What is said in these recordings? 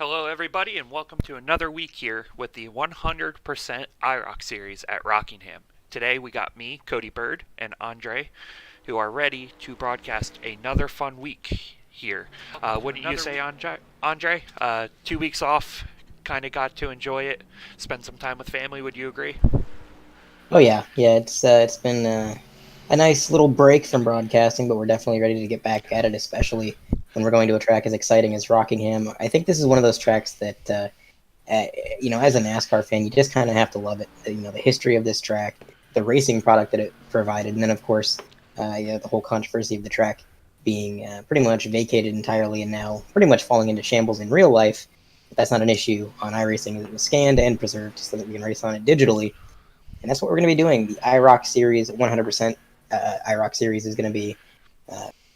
Hello, everybody, and welcome to another week here with the 100% IROC series at Rockingham. Today we got me, Cody Bird, and Andre, who are ready to broadcast another fun week here. What do you say, Andre? 2 weeks off, kind of got to enjoy it, spend some time with family. Would you agree? Oh yeah. It's been a nice little break from broadcasting, but we're definitely ready to get back at it, especially when we're going to a track as exciting as Rockingham. I think this is one of those tracks that, as a NASCAR fan, you just kind of have to love it. The history of this track, the racing product that it provided, and then of course, the whole controversy of the track being pretty much vacated entirely and now pretty much falling into shambles in real life. But that's not an issue on iRacing. It was scanned and preserved so that we can race on it digitally, and that's what we're going to be doing. The IROC series, 100% IROC series, is going to be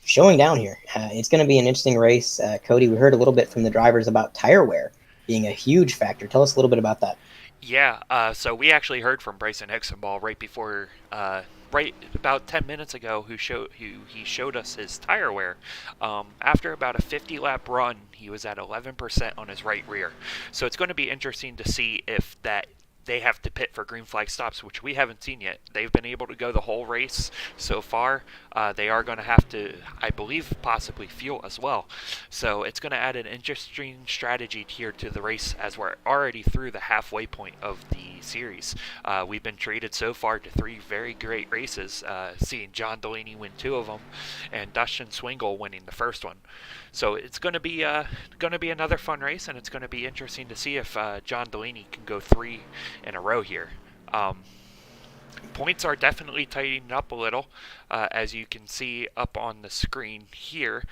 showing down here. It's going to be an interesting race. Cody, we heard a little bit from the drivers about tire wear being a huge factor. Tell us a little bit about that. Yeah, so we actually heard from Bryson Hixenball right before, right about 10 minutes ago, who he showed us his tire wear. After about a 50 lap run, he was at 11% on his right rear. So it's going to be interesting to see if that they have to pit for green flag stops, which we haven't seen yet. They've been able to go the whole race so far. They are going to have to, I believe, possibly fuel as well. So it's going to add an interesting strategy here to the race as we're already through the halfway point of the series. We've been treated so far to three very great races, seeing Joan Dulaney win two of them and Dustin Swingle winning the first one. So it's going to be another fun race, and it's going to be interesting to see if Joan Dulaney can go three in a row here. Points are definitely tightening up a little, as you can see up on the screen here.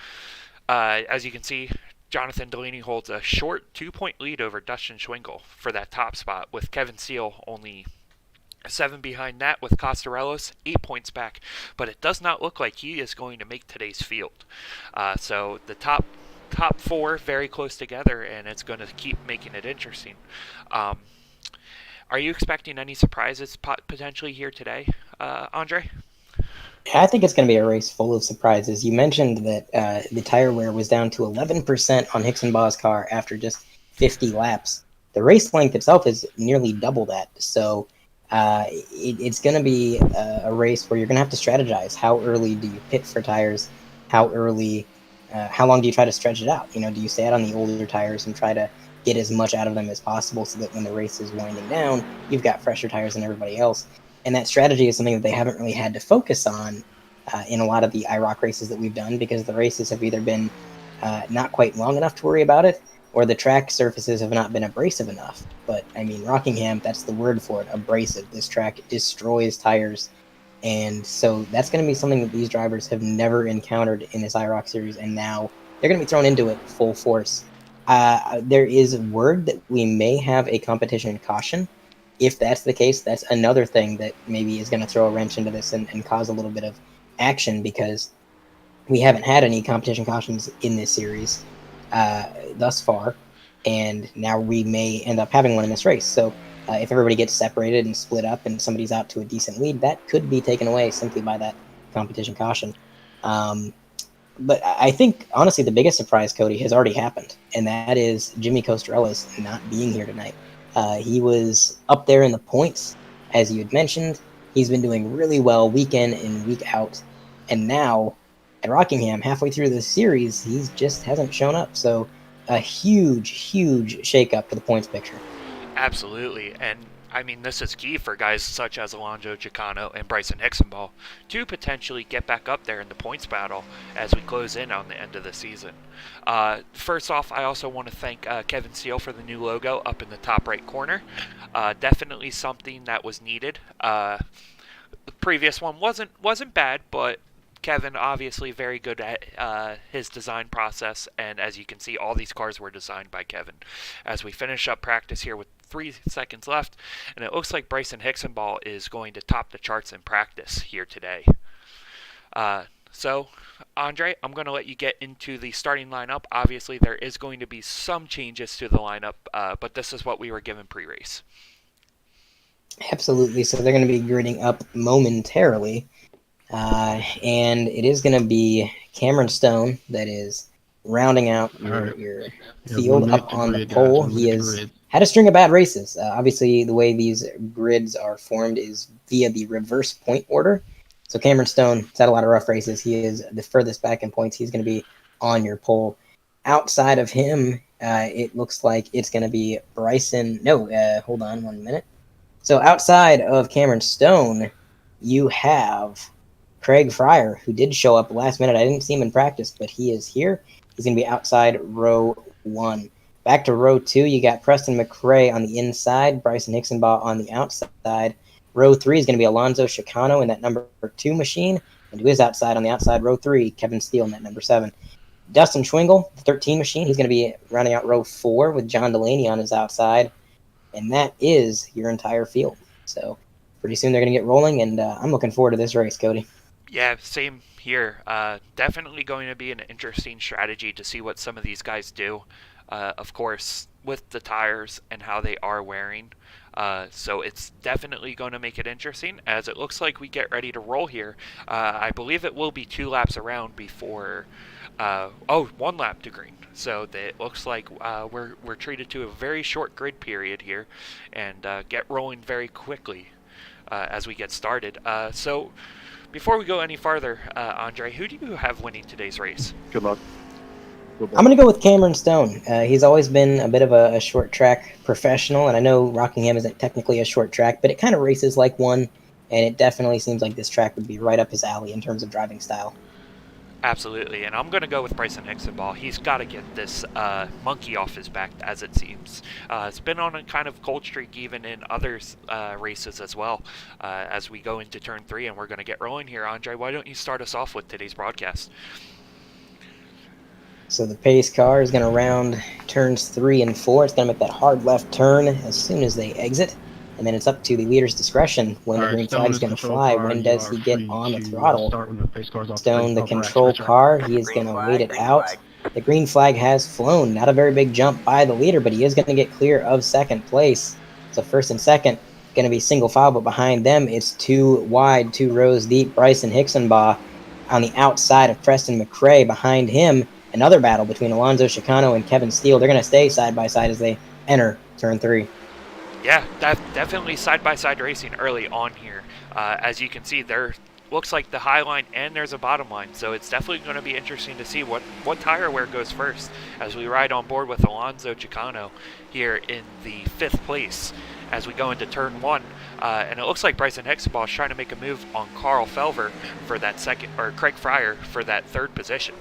As you can see, Jonathan Dulaney holds a short 2-point lead over Dustin Schwingle for that top spot, with Kevin Steele only 7 behind that, with Costarellos 8 points back. But it does not look like he is going to make today's field. So the top four very close together, and it's going to keep making it interesting. Are you expecting any surprises potentially here today, Andre? I think it's going to be a race full of surprises. You mentioned that the tire wear was down to 11% on Hixenbaugh's car after just 50 laps. The race length itself is nearly double that. So it's going to be a race where you're going to have to strategize. How early do you pit for tires? How early? How long do you try to stretch it out? Do you stay out on the older tires and try to get as much out of them as possible so that when the race is winding down, you've got fresher tires than everybody else? And that strategy is something that they haven't really had to focus on in a lot of the IROC races that we've done, because the races have either been not quite long enough to worry about it, or the track surfaces have not been abrasive enough. But I mean, Rockingham, that's the word for it, abrasive. This track destroys tires. And so that's going to be something that these drivers have never encountered in this IROC series, and now they're going to be thrown into it full force. There is word that we may have a competition caution. If that's the case, that's another thing that maybe is going to throw a wrench into this and cause a little bit of action, because we haven't had any competition cautions in this series thus far, and now we may end up having one in this race. So if everybody gets separated and split up and somebody's out to a decent lead, that could be taken away simply by that competition caution. But I think, honestly, the biggest surprise, Cody, has already happened, and that is Jimmy Costarella's not being here tonight. He was up there in the points, as you had mentioned. He's been doing really well week in and week out, and now at Rockingham, halfway through the series, he just hasn't shown up. So a huge, huge shakeup for the points picture. Absolutely, and I mean, this is key for guys such as Alonso Chicano and Bryson Hixenball to potentially get back up there in the points battle as we close in on the end of the season. First off, I also want to thank Kevin Steele for the new logo up in the top right corner. Definitely something that was needed. The previous one wasn't bad, but Kevin obviously very good at his design process, and as you can see, all these cars were designed by Kevin. As we finish up practice here with 3 seconds left, and it looks like Bryson Hixenball is going to top the charts in practice here today. So, Andre, I'm going to let you get into the starting lineup. Obviously, there is going to be some changes to the lineup, but this is what we were given pre-race. Absolutely. So they're going to be gridding up momentarily. And it is going to be Cameron Stone that is rounding out All right. your You have 1 field minute up to on the grid, guys. pole. 1 He minute to has grid. had a string of bad races. Obviously, the way these grids are formed is via the reverse point order. So Cameron Stone has had a lot of rough races. He is the furthest back in points. He's going to be on your pole. Outside of him, it looks like it's going to be Bryson. No, hold on 1 minute. So outside of Cameron Stone, you have Craig Fryer, who did show up last minute. I didn't see him in practice, but he is here. He's going to be outside row 1. Back to row 2, you got Preston McRae on the inside, Bryson Hicksonbaugh on the outside. Row 3 is going to be Alonzo Chicano in that number 2 machine, and who is outside on the outside, row 3, Kevin Steele in that number 7. Dustin Schwingle, the 13 machine, he's going to be rounding out row 4 with Joan Dulaney on his outside. And that is your entire field. So pretty soon they're going to get rolling, and I'm looking forward to this race, Cody. Yeah, same here. Definitely going to be an interesting strategy to see what some of these guys do. Of course, with the tires and how they are wearing. So it's definitely going to make it interesting as it looks like we get ready to roll here. I believe it will be 2 laps around before... 1 lap to green. So it looks like we're treated to a very short grid period here and get rolling very quickly as we get started. So before we go any farther, Andre, who do you have winning today's race? Good luck. I'm going to go with Cameron Stone. He's always been a bit of a short track professional, and I know Rockingham isn't technically a short track, but it kind of races like one, and it definitely seems like this track would be right up his alley in terms of driving style. Absolutely, and I'm going to go with Bryson Hicksonbaugh. He's got to get this monkey off his back, as it seems. It's been on a kind of cold streak even in other races as well as we go into turn 3, and we're going to get rolling here. Andre, why don't you start us off with today's broadcast? So the pace car is going to round turns 3 and 4. It's going to make that hard left turn as soon as they exit. And then it's up to the leader's discretion when the green flag is going to fly. When does he get on the throttle? Stone, the control car, he is going to wait it out. The green flag has flown. Not a very big jump by the leader, but he is going to get clear of second place. So first and second going to be single file, but behind them it's 2 wide, 2 rows deep. Bryson Hicksonbaugh on the outside of Preston McRae. Behind him, another battle between Alonzo Chicano and Kevin Steele. They're going to stay side by side as they enter turn 3. Yeah, definitely side-by-side racing early on here. As you can see, there looks like the high line and there's a bottom line, so it's definitely going to be interesting to see what tire wear goes first as we ride on board with Alonzo Chicano here in the 5th place as we go into turn 1. And it looks like Bryson Hicksonbaugh is trying to make a move on Carl Felver for that second, or Craig Fryer for that 3rd position.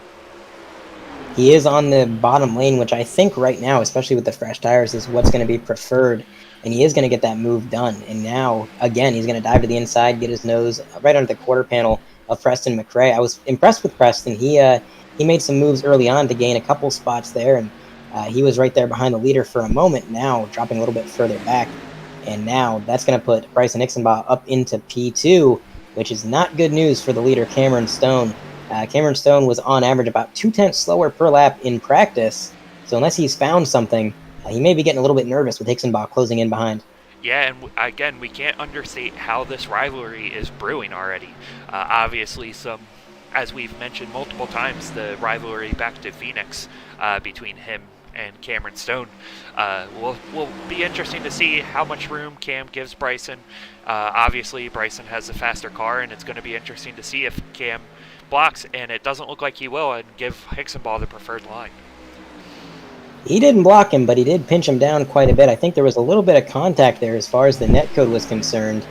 He is on the bottom lane, which I think right now, especially with the fresh tires, is what's going to be preferred. And he is going to get that move done. And now, again, he's going to dive to the inside, get his nose right under the quarter panel of Preston McRae. I was impressed with Preston. He made some moves early on to gain a couple spots there, and he was right there behind the leader for a moment, now dropping a little bit further back. And now that's going to put Bryson Hicksonbaugh up into P2, which is not good news for the leader, Cameron Stone. Cameron Stone was on average about 0.2 slower per lap in practice, so unless he's found something, he may be getting a little bit nervous with Hicksonbaugh closing in behind. Yeah, and again, we can't understate how this rivalry is brewing already. Obviously, as we've mentioned multiple times, the rivalry back to Phoenix between him and Cameron Stone will be interesting to see how much room Cam gives Bryson. Obviously, Bryson has a faster car, and it's going to be interesting to see if Cam blocks, and it doesn't look like he will, and give Hicksonbaugh the preferred line. He didn't block him, but he did pinch him down quite a bit. I think there was a little bit of contact there as far as the netcode was concerned.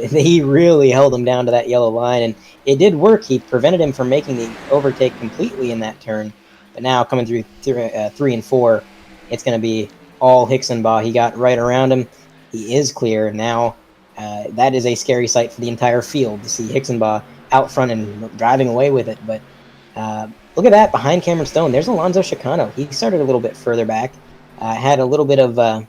He really held him down to that yellow line, and it did work. He prevented him from making the overtake completely in that turn. But now coming through 3 and 4, it's going to be all Hicksonbaugh. He got right around him. He is clear. Now that is a scary sight for the entire field to see Hicksonbaugh out front and driving away with it. But look at that behind Cameron Stone. There's Alonzo Chicano. He started a little bit further back. Had a little bit of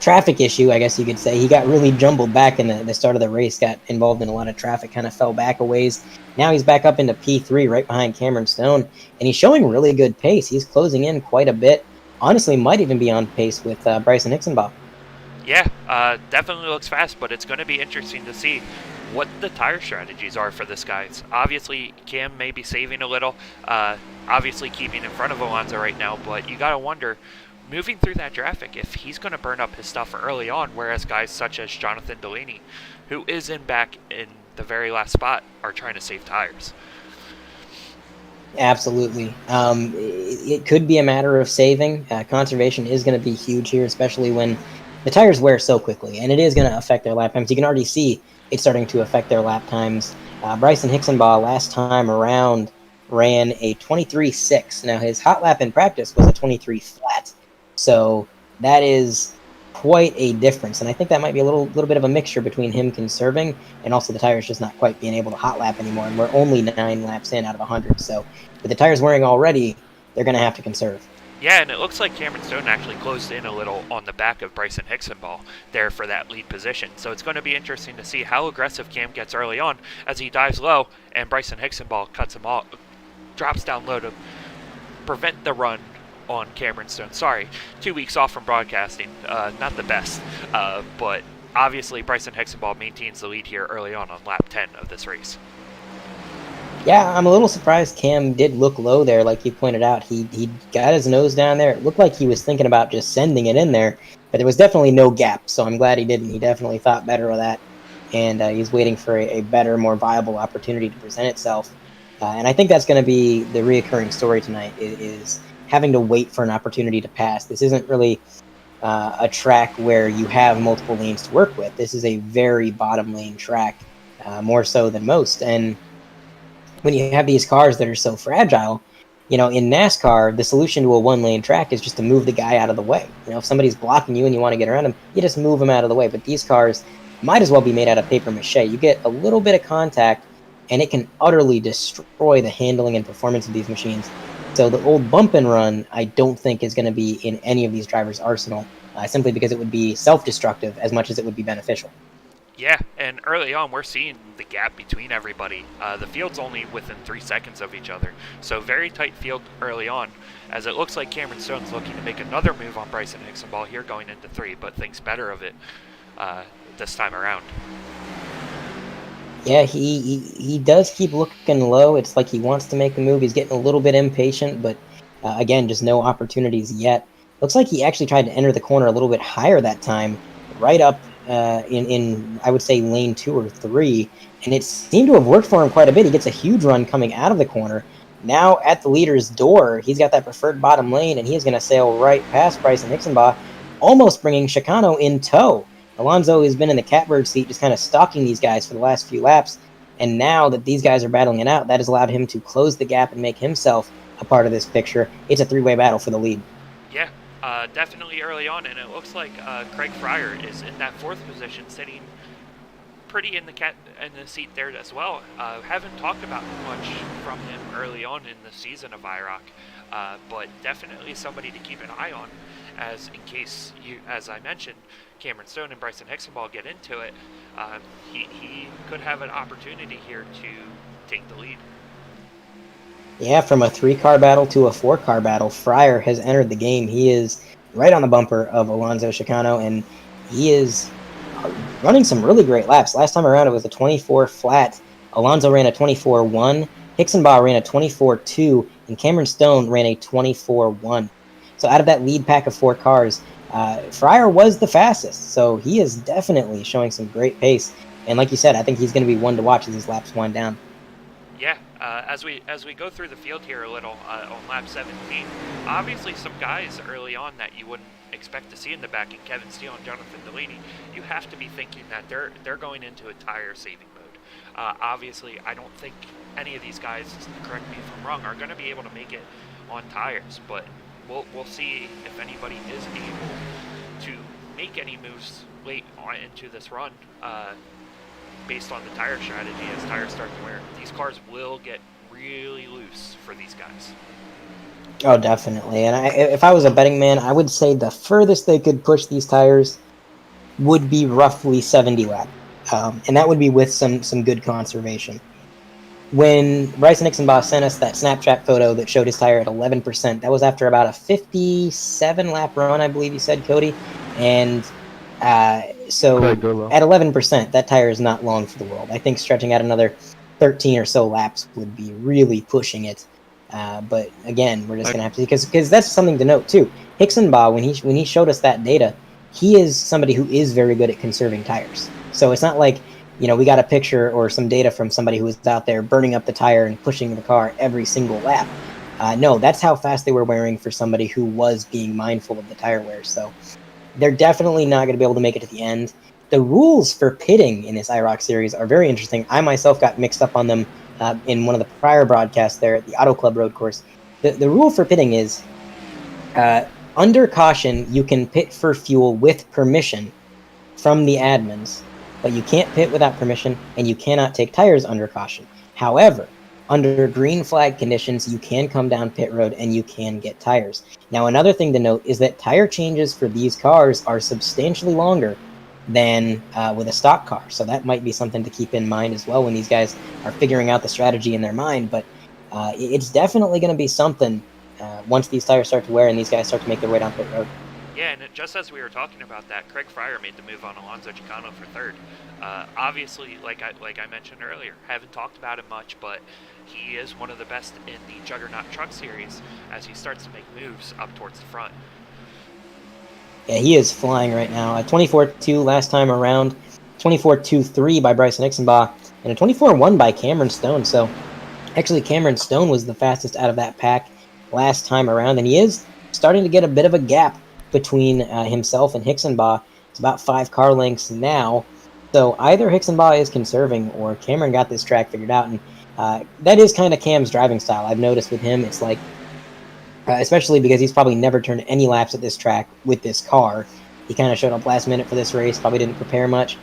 traffic issue, I guess you could say. He got really jumbled back in the start of the race, got involved in a lot of traffic, kind of fell back a ways. Now he's back up into P3 right behind Cameron Stone, and he's showing really good pace. He's closing in quite a bit. Honestly, might even be on pace with Bryson Hicksonbaugh. Yeah, definitely looks fast, but it's going to be interesting to see what the tire strategies are for this guy. Obviously, Cam may be saving a little, obviously keeping in front of Alonso right now, but you got to wonder, moving through that traffic, if he's going to burn up his stuff early on, whereas guys such as Jonathan Dulaney, who is back in the very last spot, are trying to save tires. Absolutely. It could be a matter of saving. Conservation is going to be huge here, especially when the tires wear so quickly, and it is going to affect their lap times. You can already see it's starting to affect their lap times. Bryson Hixenbaugh last time around ran a 23.6. Now, his hot lap in practice was a 23 flat. So that is quite a difference, and I think that might be a little bit of a mixture between him conserving and also the tires just not quite being able to hot lap anymore, and we're only 9 laps in out of 100, so with the tires wearing already, they're going to have to conserve. Yeah, and it looks like Cameron Stone actually closed in a little on the back of Bryson Hixenbaugh there for that lead position. So it's going to be interesting to see how aggressive Cam gets early on as he dives low and Bryson Hixenbaugh cuts him off, drops down low to prevent the run on Cameron Stone. Sorry, 2 weeks off from broadcasting. Not the best, but obviously Bryson Hixenbaugh maintains the lead here early on lap 10 of this race. Yeah, I'm a little surprised Cam did look low there, like you pointed out. He got his nose down there. It looked like he was thinking about just sending it in there, but there was definitely no gap, so I'm glad he didn't. He definitely thought better of that, and he's waiting for a better, more viable opportunity to present itself. And I think that's going to be the reoccurring story tonight, is having to wait for an opportunity to pass. This isn't really a track where you have multiple lanes to work with. This is a very bottom lane track, more so than most, and when you have these cars that are so fragile, in NASCAR, the solution to a one-lane track is just to move the guy out of the way. If somebody's blocking you and you want to get around them, you just move them out of the way. But these cars might as well be made out of paper mache. You get a little bit of contact, and it can utterly destroy the handling and performance of these machines. So the old bump and run, I don't think is going to be in any of these drivers' arsenal, simply because it would be self-destructive as much as it would be beneficial. Yeah, and early on, we're seeing the gap between everybody. The field's only within 3 seconds of each other, so very tight field early on, as it looks like Cameron Stone's looking to make another move on Bryson Hixenbaugh here going into 3, but thinks better of it this time around. Yeah, he does keep looking low. It's like he wants to make a move. He's getting a little bit impatient, but again, just no opportunities yet. Looks like he actually tried to enter the corner a little bit higher that time, right up in I would say lane 2 or 3, and it seemed to have worked for him quite a bit. He gets a huge run coming out of the corner. Now at the leader's door, he's got that preferred bottom lane, and he's going to sail right past Bryson Hixenbaugh, almost bringing Chicano in tow. Alonso has been in the catbird seat, just kind of stalking these guys for the last few laps, and now that these guys are battling it out, that has allowed him to close the gap and make himself a part of this picture. It's a three-way battle for the lead. Yeah. Definitely early on, and it looks like Craig Fryer is in that 4th position, sitting pretty in the seat there as well. Haven't talked about much from him early on in the season of IROC, but definitely somebody to keep an eye on, as in case as I mentioned, Cameron Stone and Bryson Hixenbaugh get into it. He could have an opportunity here to take the lead. Yeah, from a 3-car battle to a 4-car battle, Fryer has entered the game. He is right on the bumper of Alonso Chicano, and he is running some really great laps. Last time around, it was a 24 flat. Alonso ran a 24.1, Hixenbaugh ran a 24.2, and Cameron Stone ran a 24.1. So out of that lead pack of 4 cars, Fryer was the fastest. So he is definitely showing some great pace. And like you said, I think he's going to be one to watch as his laps wind down. Yeah, as we go through the field here a little on lap 17, obviously some guys early on that you wouldn't expect to see in the back, in Kevin Steele and Jonathan Dulaney, you have to be thinking that they're going into a tire saving mode. Obviously, I don't think any of these guys, correct me if I'm wrong, are going to be able to make it on tires, but we'll see if anybody is able to make any moves late on into this run. Based on the tire strategy, as tires start to wear, these cars will get really loose for these guys. Oh, definitely. And if I was a betting man, I would say the furthest they could push these tires would be roughly 70 laps. And that would be with some good conservation. When Bryson Hixenbaugh sent us that Snapchat photo that showed his tire at 11%, that was after about a 57-lap run, I believe you said, Cody. And So Okay, go low. at 11%, that tire is not long for the world. I think stretching out another 13 or so laps would be really pushing it. But again, we're just gonna have to, because that's something to note too. Hixenbaugh, when he showed us that data, he is somebody who is very good at conserving tires. So it's not like, we got a picture or some data from somebody who was out there burning up the tire and pushing the car every single lap. No, that's how fast they were wearing for somebody who was being mindful of the tire wear. So they're definitely not going to be able to make it to the end. The rules for pitting in this IROC series are very interesting. I myself got mixed up on them in one of the prior broadcasts there at the Auto Club Road Course. The rule for pitting is under caution, you can pit for fuel with permission from the admins, but you can't pit without permission, and you cannot take tires under caution. However, under green flag conditions, you can come down pit road and you can get tires. Now, another thing to note is that tire changes for these cars are substantially longer than with a stock car. So that might be something to keep in mind as well when these guys are figuring out the strategy in their mind. But it's definitely going to be something once these tires start to wear and these guys start to make their way down pit road. Yeah, and just as we were talking about that, Craig Fryer made the move on Alonso Chicano for third. Obviously, like I mentioned earlier, haven't talked about him much, but he is one of the best in the Juggernaut Truck Series as he starts to make moves up towards the front. Yeah, he is flying right now. A 24.2 last time around, 24.23 by Bryson Hixenbaugh, and a 24.1 by Cameron Stone. So actually, Cameron Stone was the fastest out of that pack last time around, and he is starting to get a bit of a gap between himself and Hixenbaugh. It's about 5 car lengths now. So either Hixenbaugh is conserving or Cameron got this track figured out. And that is kind of Cam's driving style. I've noticed with him, it's like, especially because he's probably never turned any laps at this track with this car. He kind of showed up last minute for this race, probably didn't prepare much.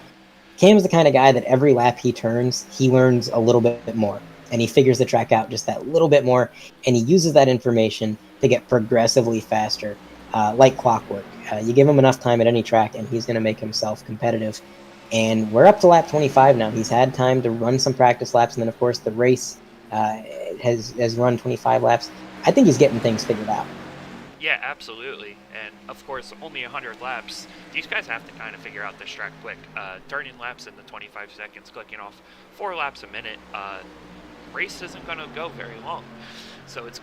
Cam's the kind of guy that every lap he turns, he learns a little bit more. And he figures the track out just that little bit more. And he uses that information to get progressively faster. Like clockwork. You give him enough time at any track, and he's going to make himself competitive. And we're up to lap 25 now. He's had time to run some practice laps, and then, of course, the race has run 25 laps. I think he's getting things figured out. Yeah, absolutely. And, of course, only 100 laps. These guys have to kind of figure out this track quick. Turning laps in the 25 seconds, clicking off 4 laps a minute. Race isn't going to go very long. So it's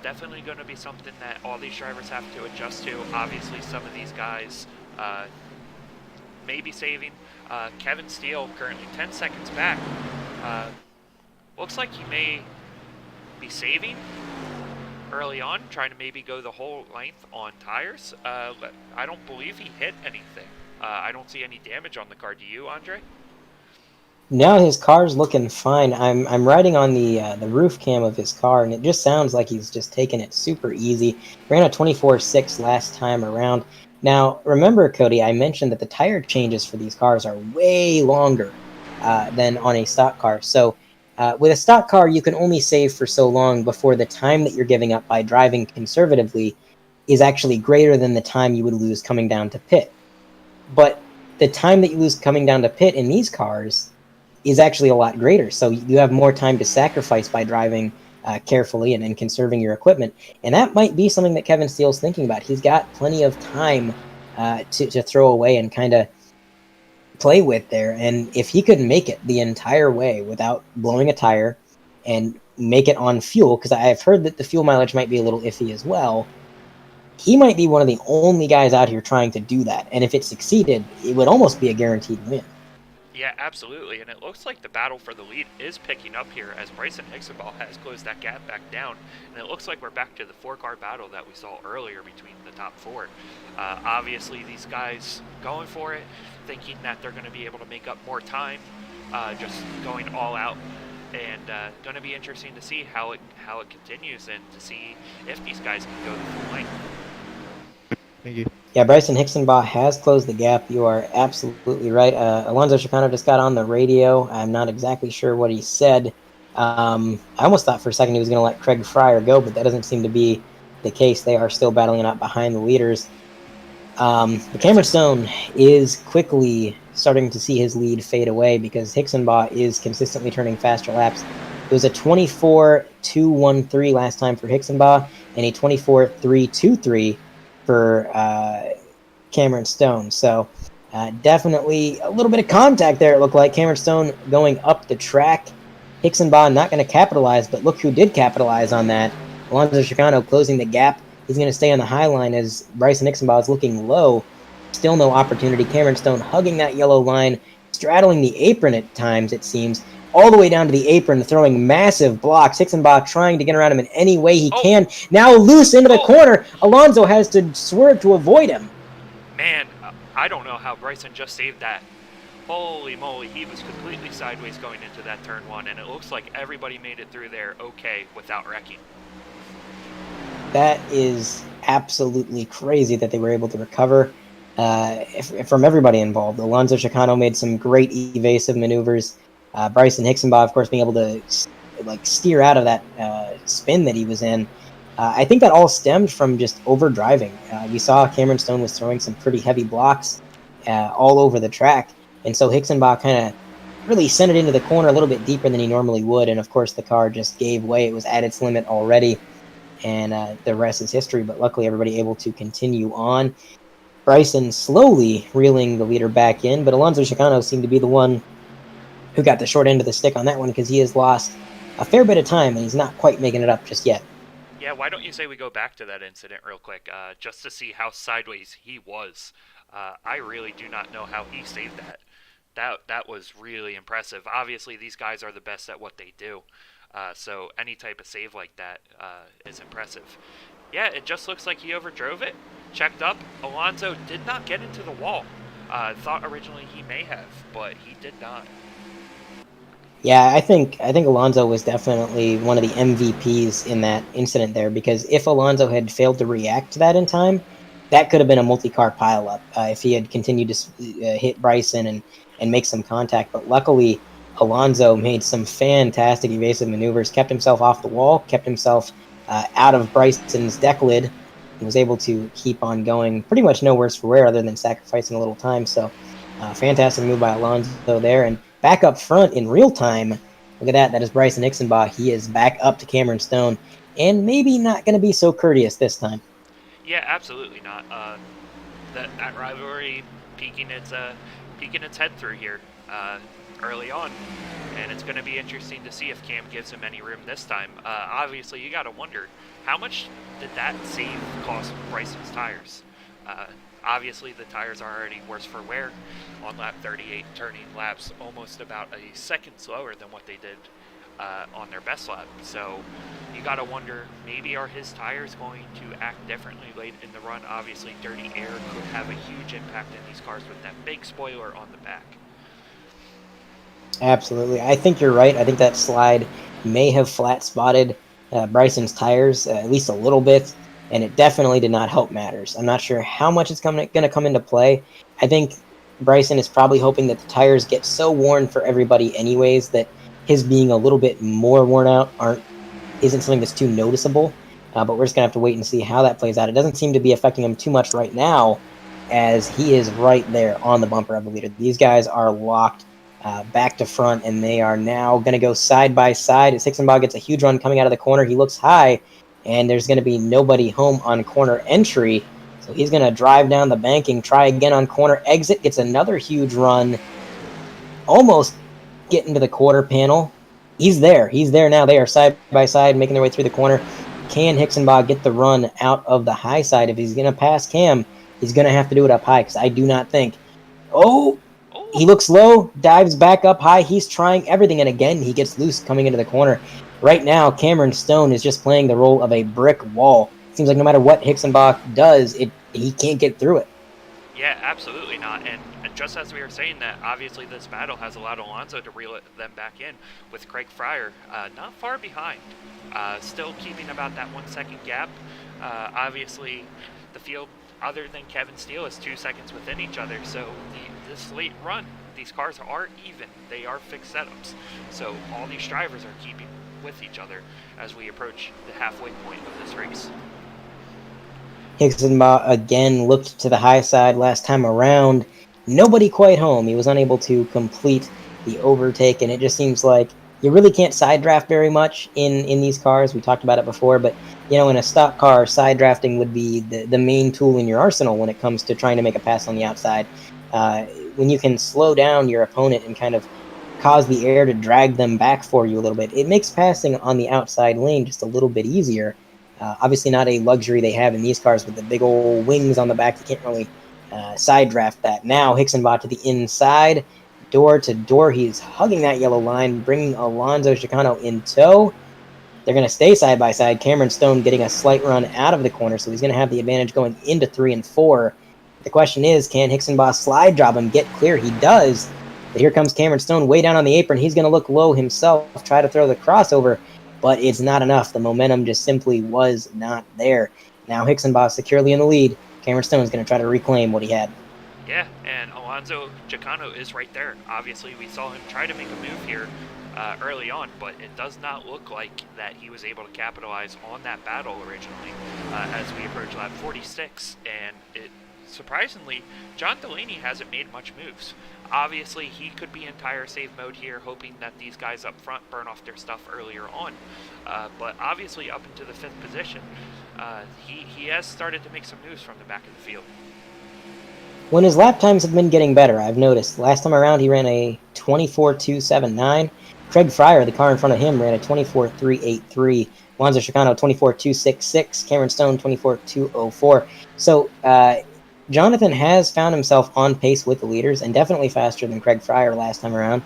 definitely going to be something that all these drivers have to adjust to. Obviously, some of these guys may be saving. Kevin Steele currently 10 seconds back. Looks like he may be saving early on, trying to maybe go the whole length on tires. I don't believe he hit anything. I don't see any damage on the car. Do you, Andre? No, his car's looking fine. I'm riding on the roof cam of his car, and it just sounds like he's just taking it super easy. Ran a 24.6 last time around. Now, remember, Cody, I mentioned that the tire changes for these cars are way longer than on a stock car. So with a stock car, you can only save for so long before the time that you're giving up by driving conservatively is actually greater than the time you would lose coming down to pit. But the time that you lose coming down to pit in these cars is actually a lot greater. So you have more time to sacrifice by driving carefully and conserving your equipment. And that might be something that Kevin Steele's thinking about. He's got plenty of time to throw away and kind of play with there. And if he could make it the entire way without blowing a tire and make it on fuel, because I've heard that the fuel mileage might be a little iffy as well, he might be one of the only guys out here trying to do that. And if it succeeded, it would almost be a guaranteed win. Yeah, absolutely, and it looks like the battle for the lead is picking up here as Bryson Hixenbaugh has closed that gap back down, and it looks like we're back to the 4-car battle that we saw earlier between the top 4. Obviously, these guys going for it, thinking that they're going to be able to make up more time, just going all out, and going to be interesting to see how it continues and to see if these guys can go the full length. Thank you. Yeah, Bryson Hixenbaugh has closed the gap. You are absolutely right. Alonso Chicano just got on the radio. I'm not exactly sure what he said. I almost thought for a second he was going to let Craig Fryer go, but that doesn't seem to be the case. They are still battling it out behind the leaders. But Cameron Stone is quickly starting to see his lead fade away because Hixenbaugh is consistently turning faster laps. It was a 24.213 last time for Hixenbaugh and a 24.323 for Cameron Stone. So Definitely a little bit of contact there, it looked like. Cameron Stone going up the track. Hixenbaugh not going to capitalize, but look who did capitalize on that. Alonso Chicano closing the gap. He's going to stay on the high line as Bryson Hixenbaugh is looking low. Still no opportunity. Cameron Stone hugging that yellow line, straddling the apron at times, it seems, all the way down to the apron, throwing massive blocks. Hixenbaugh trying to get around him in any way he can. Now loose into the corner. Alonso has to swerve to avoid him. Man, I don't know how Bryson just saved that. Holy moly, he was completely sideways going into that turn one, and it looks like everybody made it through there okay without wrecking. That is absolutely crazy that they were able to recover from everybody involved. Alonso Chicano made some great evasive maneuvers. Bryson Hixenbaugh, of course, being able to steer out of that spin that he was in. I think that all stemmed from just overdriving. We saw Cameron Stone was throwing some pretty heavy blocks all over the track. And so Hixenbaugh kind of really sent it into the corner a little bit deeper than he normally would. And, of course, the car just gave way. It was at its limit already. And the rest is history. But luckily, everybody able to continue on. Bryson slowly reeling the leader back in. But Alonso Chicano seemed to be the one who got the short end of the stick on that one because he has lost a fair bit of time. And he's not quite making it up just yet. Yeah, why don't you say we go back to that incident real quick, just to see how sideways he was. I really do not know how he saved that. That was really impressive. Obviously, these guys are the best at what they do, so any type of save like that is impressive. Yeah, it just looks like he overdrove it, checked up. Alonso did not get into the wall. Thought originally he may have, but he did not. Yeah, I think Alonso was definitely one of the MVPs in that incident there, because if Alonso had failed to react to that in time, that could have been a multi-car pileup if he had continued to hit Bryson and make some contact. But luckily, Alonso made some fantastic evasive maneuvers, kept himself off the wall, kept himself out of Bryson's deck lid, and was able to keep on going pretty much no worse for wear other than sacrificing a little time. So fantastic move by Alonso there. And back up front in real time, look at that. That is Bryson Hixenbaugh. He is back up to Cameron Stone, and maybe not going to be so courteous this time. Yeah, absolutely not. That rivalry peeking its head through here early on, and it's going to be interesting to see if Cam gives him any room this time. Obviously, you got to wonder how much did that save cost Bryson's tires. Obviously, the tires are already worse for wear on lap 38, turning laps almost about a second slower than what they did on their best lap. So you got to wonder, maybe are his tires going to act differently late in the run? Obviously, dirty air could have a huge impact in these cars with that big spoiler on the back. Absolutely. I think you're right. I think that slide may have flat spotted Bryson's tires at least a little bit, and it definitely did not help matters. I'm not sure how much it's going to come into play. I think Bryson is probably hoping that the tires get so worn for everybody anyways that his being a little bit more worn out isn't something that's too noticeable. But we're just going to have to wait and see how that plays out. It doesn't seem to be affecting him too much right now, as he is right there on the bumper of the leader. These guys are locked back to front, and they are now going to go side by side as Hixenbaugh gets a huge run coming out of the corner. He looks high, and there's going to be nobody home on corner entry. So he's going to drive down the banking, try again on corner exit, gets another huge run, almost get into the quarter panel. He's there now. They are side by side, making their way through the corner. Can Hixenbaugh get the run out of the high side? If he's going to pass Cam, he's going to have to do it up high, because I do not think... He looks low, dives back up high. He's trying everything, and again, he gets loose coming into the corner. Right now, Cameron Stone is just playing the role of a brick wall. It seems like no matter what Hixenbaugh does, he can't get through it. Yeah, absolutely not. And just as we were saying that, obviously this battle has allowed Alonso to reel them back in, with Craig Fryer not far behind. Still keeping about that 1 second gap. Obviously, the field, other than Kevin Steele, is 2 seconds within each other. So this late run, these cars are even. They are fixed setups. So all these drivers are keeping with each other as we approach the halfway point of this race. Hixenbaugh again looked to the high side last time around. Nobody quite home. He was unable to complete the overtake, and it just seems like you really can't side draft very much in these cars. We talked about it before, but in a stock car, side drafting would be the main tool in your arsenal when it comes to trying to make a pass on the outside. when you can slow down your opponent and kind of cause the air to drag them back for you a little bit, it makes passing on the outside lane just a little bit easier. Obviously not a luxury they have in these cars with the big old wings on the back. You can't really side draft that. Now Hixenbach to the inside, door to door. He's hugging that yellow line, bringing Alonso Chicano in tow. They're going to stay side by side. Cameron Stone getting a slight run out of the corner, so he's going to have the advantage going into 3 and 4. The question is, can Hixenbach slide drop him, get clear? He does. But here comes Cameron Stone way down on the apron. He's going to look low himself, try to throw the crossover, but it's not enough. The momentum just simply was not there. Now Hixenbach securely in the lead. Cameron Stone is going to try to reclaim what he had. Yeah, and Alonso Chicano is right there. Obviously, we saw him try to make a move here early on, but it does not look like that he was able to capitalize on that battle originally as we approach lap 46. And it surprisingly, Joan Dulaney hasn't made much moves. Obviously, he could be in tire save mode here, hoping that these guys up front burn off their stuff earlier on. But obviously, up into the 5th position, he has started to make some moves from the back of the field. When his lap times have been getting better, I've noticed. Last time around, he ran a 24.279. Craig Fryer, the car in front of him, ran a 24.383. Alonso Chicano, 24.266. Cameron Stone, 24.204. So, Jonathan has found himself on pace with the leaders and definitely faster than Craig Fryer last time around.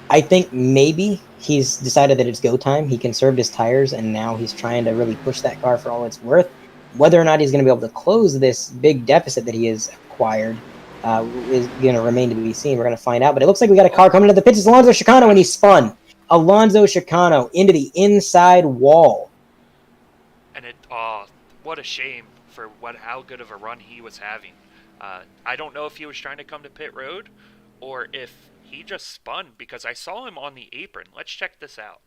I think maybe he's decided that it's go time. He conserved his tires, and now he's trying to really push that car for all it's worth. Whether or not he's going to be able to close this big deficit that he has acquired is going to remain to be seen. We're going to find out. But it looks like we got a car coming to the pits. It's Alonso Chicano, and he spun. Alonso Chicano into the inside wall. And what a shame for how good of a run he was having. I don't know if he was trying to come to pit road or if he just spun, because I saw him on the apron. Let's check this out.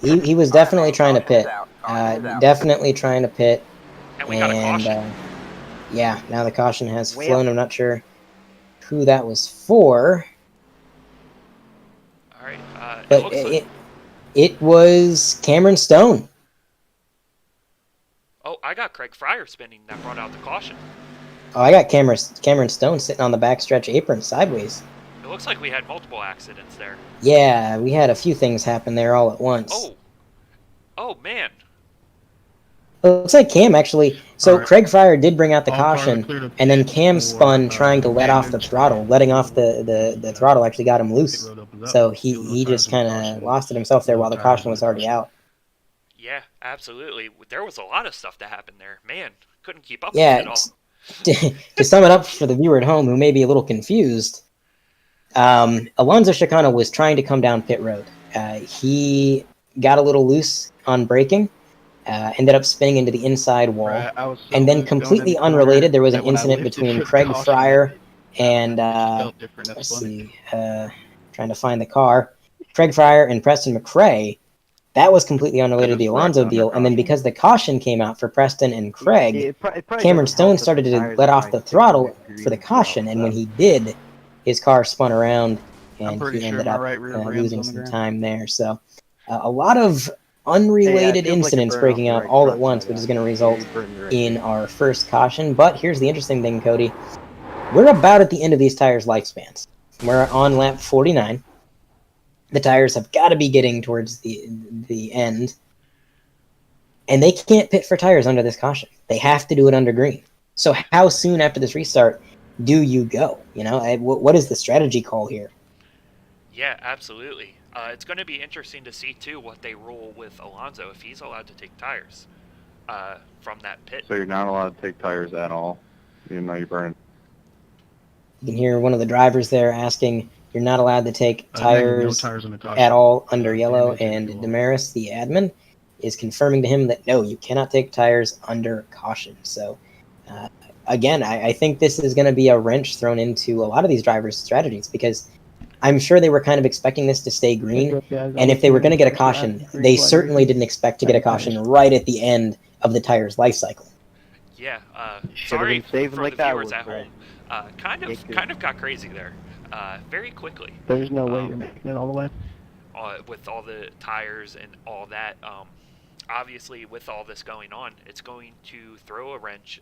He was definitely trying to pit. Definitely trying to pit. And we got a caution. Yeah, now the caution has flown. I'm not sure who that was for. All right. But it was Cameron Stone. Oh, I got Craig Fryer spinning. That brought out the caution. Oh, I got Cameron Stone sitting on the backstretch apron sideways. It looks like we had multiple accidents there. Yeah, we had a few things happen there all at once. Oh man. It looks like Cam actually. So right. Craig Fryer did bring out the caution, and then Cam spun trying to let off the throttle. Letting off the throttle actually got him loose. So he just kind of lost it himself there while the caution was already out. Yeah, absolutely. There was a lot of stuff that happened there. Man, couldn't keep up with it all. To sum it up for the viewer at home who may be a little confused, Alonso Chicano was trying to come down pit road. He got a little loose on braking, ended up spinning into the inside wall, and then completely unrelated, there was an incident between Craig Fryer and, let's see, trying to find the car, Craig Fryer and Preston McRae. That was completely unrelated to the Alonso deal, and then because the caution came out for Preston and Craig, Cameron Stone started to let off the throttle for the caution, and when he did, his car spun around, and he ended up losing some time there. So a lot of unrelated incidents breaking out all at once, which is going to result in our first caution. But here's the interesting thing, Cody. We're about at the end of these tires' lifespans. We're on lap 49. The tires have got to be getting towards the end. And they can't pit for tires under this caution. They have to do it under green. So how soon after this restart do you go? You know, what is the strategy call here? Yeah, absolutely. It's going to be interesting to see, too, what they rule with Alonso, if he's allowed to take tires from that pit. So you're not allowed to take tires at all, even though you burn. You can hear one of the drivers there asking, you're not allowed to take tires at all under yellow, and Damaris, the admin, is confirming to him that, no, you cannot take tires under caution. So, again, I think this is going to be a wrench thrown into a lot of these drivers' strategies, because I'm sure they were kind of expecting this to stay green, and if they were going to get a caution, they certainly didn't expect to get a caution right at the end of the tire's life cycle. Yeah, sorry for the viewers at home. Kind of got crazy there. Very quickly. There's no way you're making it all the way. With all the tires and all that, obviously with all this going on, it's going to throw a wrench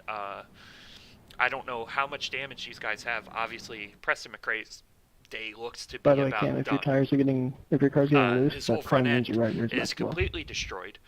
I don't know how much damage these guys have. Obviously, Preston McRae's day looks to By be the way, about Cam, if your done. tires are getting, if your car's getting loose, His that whole front probably means end your right rear's is messed well. completely destroyed.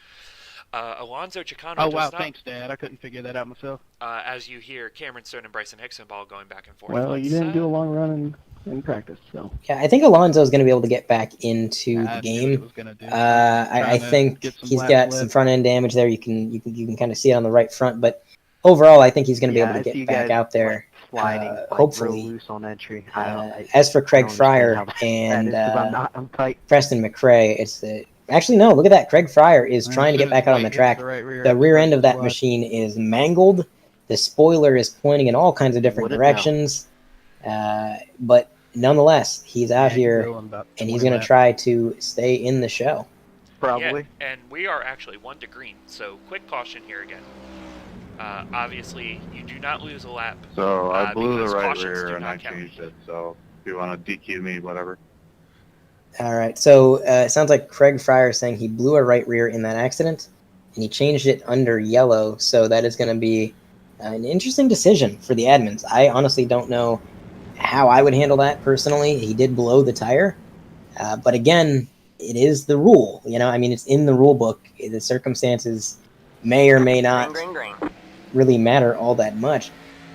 Alonzo Chicano Oh, does wow, not, thanks, Dad. I couldn't figure that out myself. as you hear Cameron Stone and Bryson Hixenball going back and forth. Well, you didn't do a long run in practice, so. Yeah, I think Alonso's going to be able to get back into the I knew game. it was gonna do. I think get some he's laps got left. some front end damage there. You can kind of see it on the right front, but overall, I think he's going to be able to get back out there. Sliding, Hopefully, real loose on entry. as for Craig I don't Fryer understand and I'm tight. Preston McRae, it's actually no. Look at that. Craig Fryer is trying to get back out on the track. The rear end of that machine is mangled. The spoiler is pointing in all kinds of different directions. But nonetheless, he's out here, and he's going to try to stay in the show. Probably. Yeah, and we are actually 1 to green, so quick caution here again. Obviously, you do not lose a lap. So I blew the because right cautions do rear and not I count. changed it. So if you want to DQ me, whatever. All right, so it sounds like Craig Fryer is saying he blew a right rear in that accident, and he changed it under yellow, so that is going to be an interesting decision for the admins. I honestly don't know how I would handle that personally. He did blow the tire, but again, it is the rule. I mean, it's in the rule book. The circumstances may or may not really matter all that much.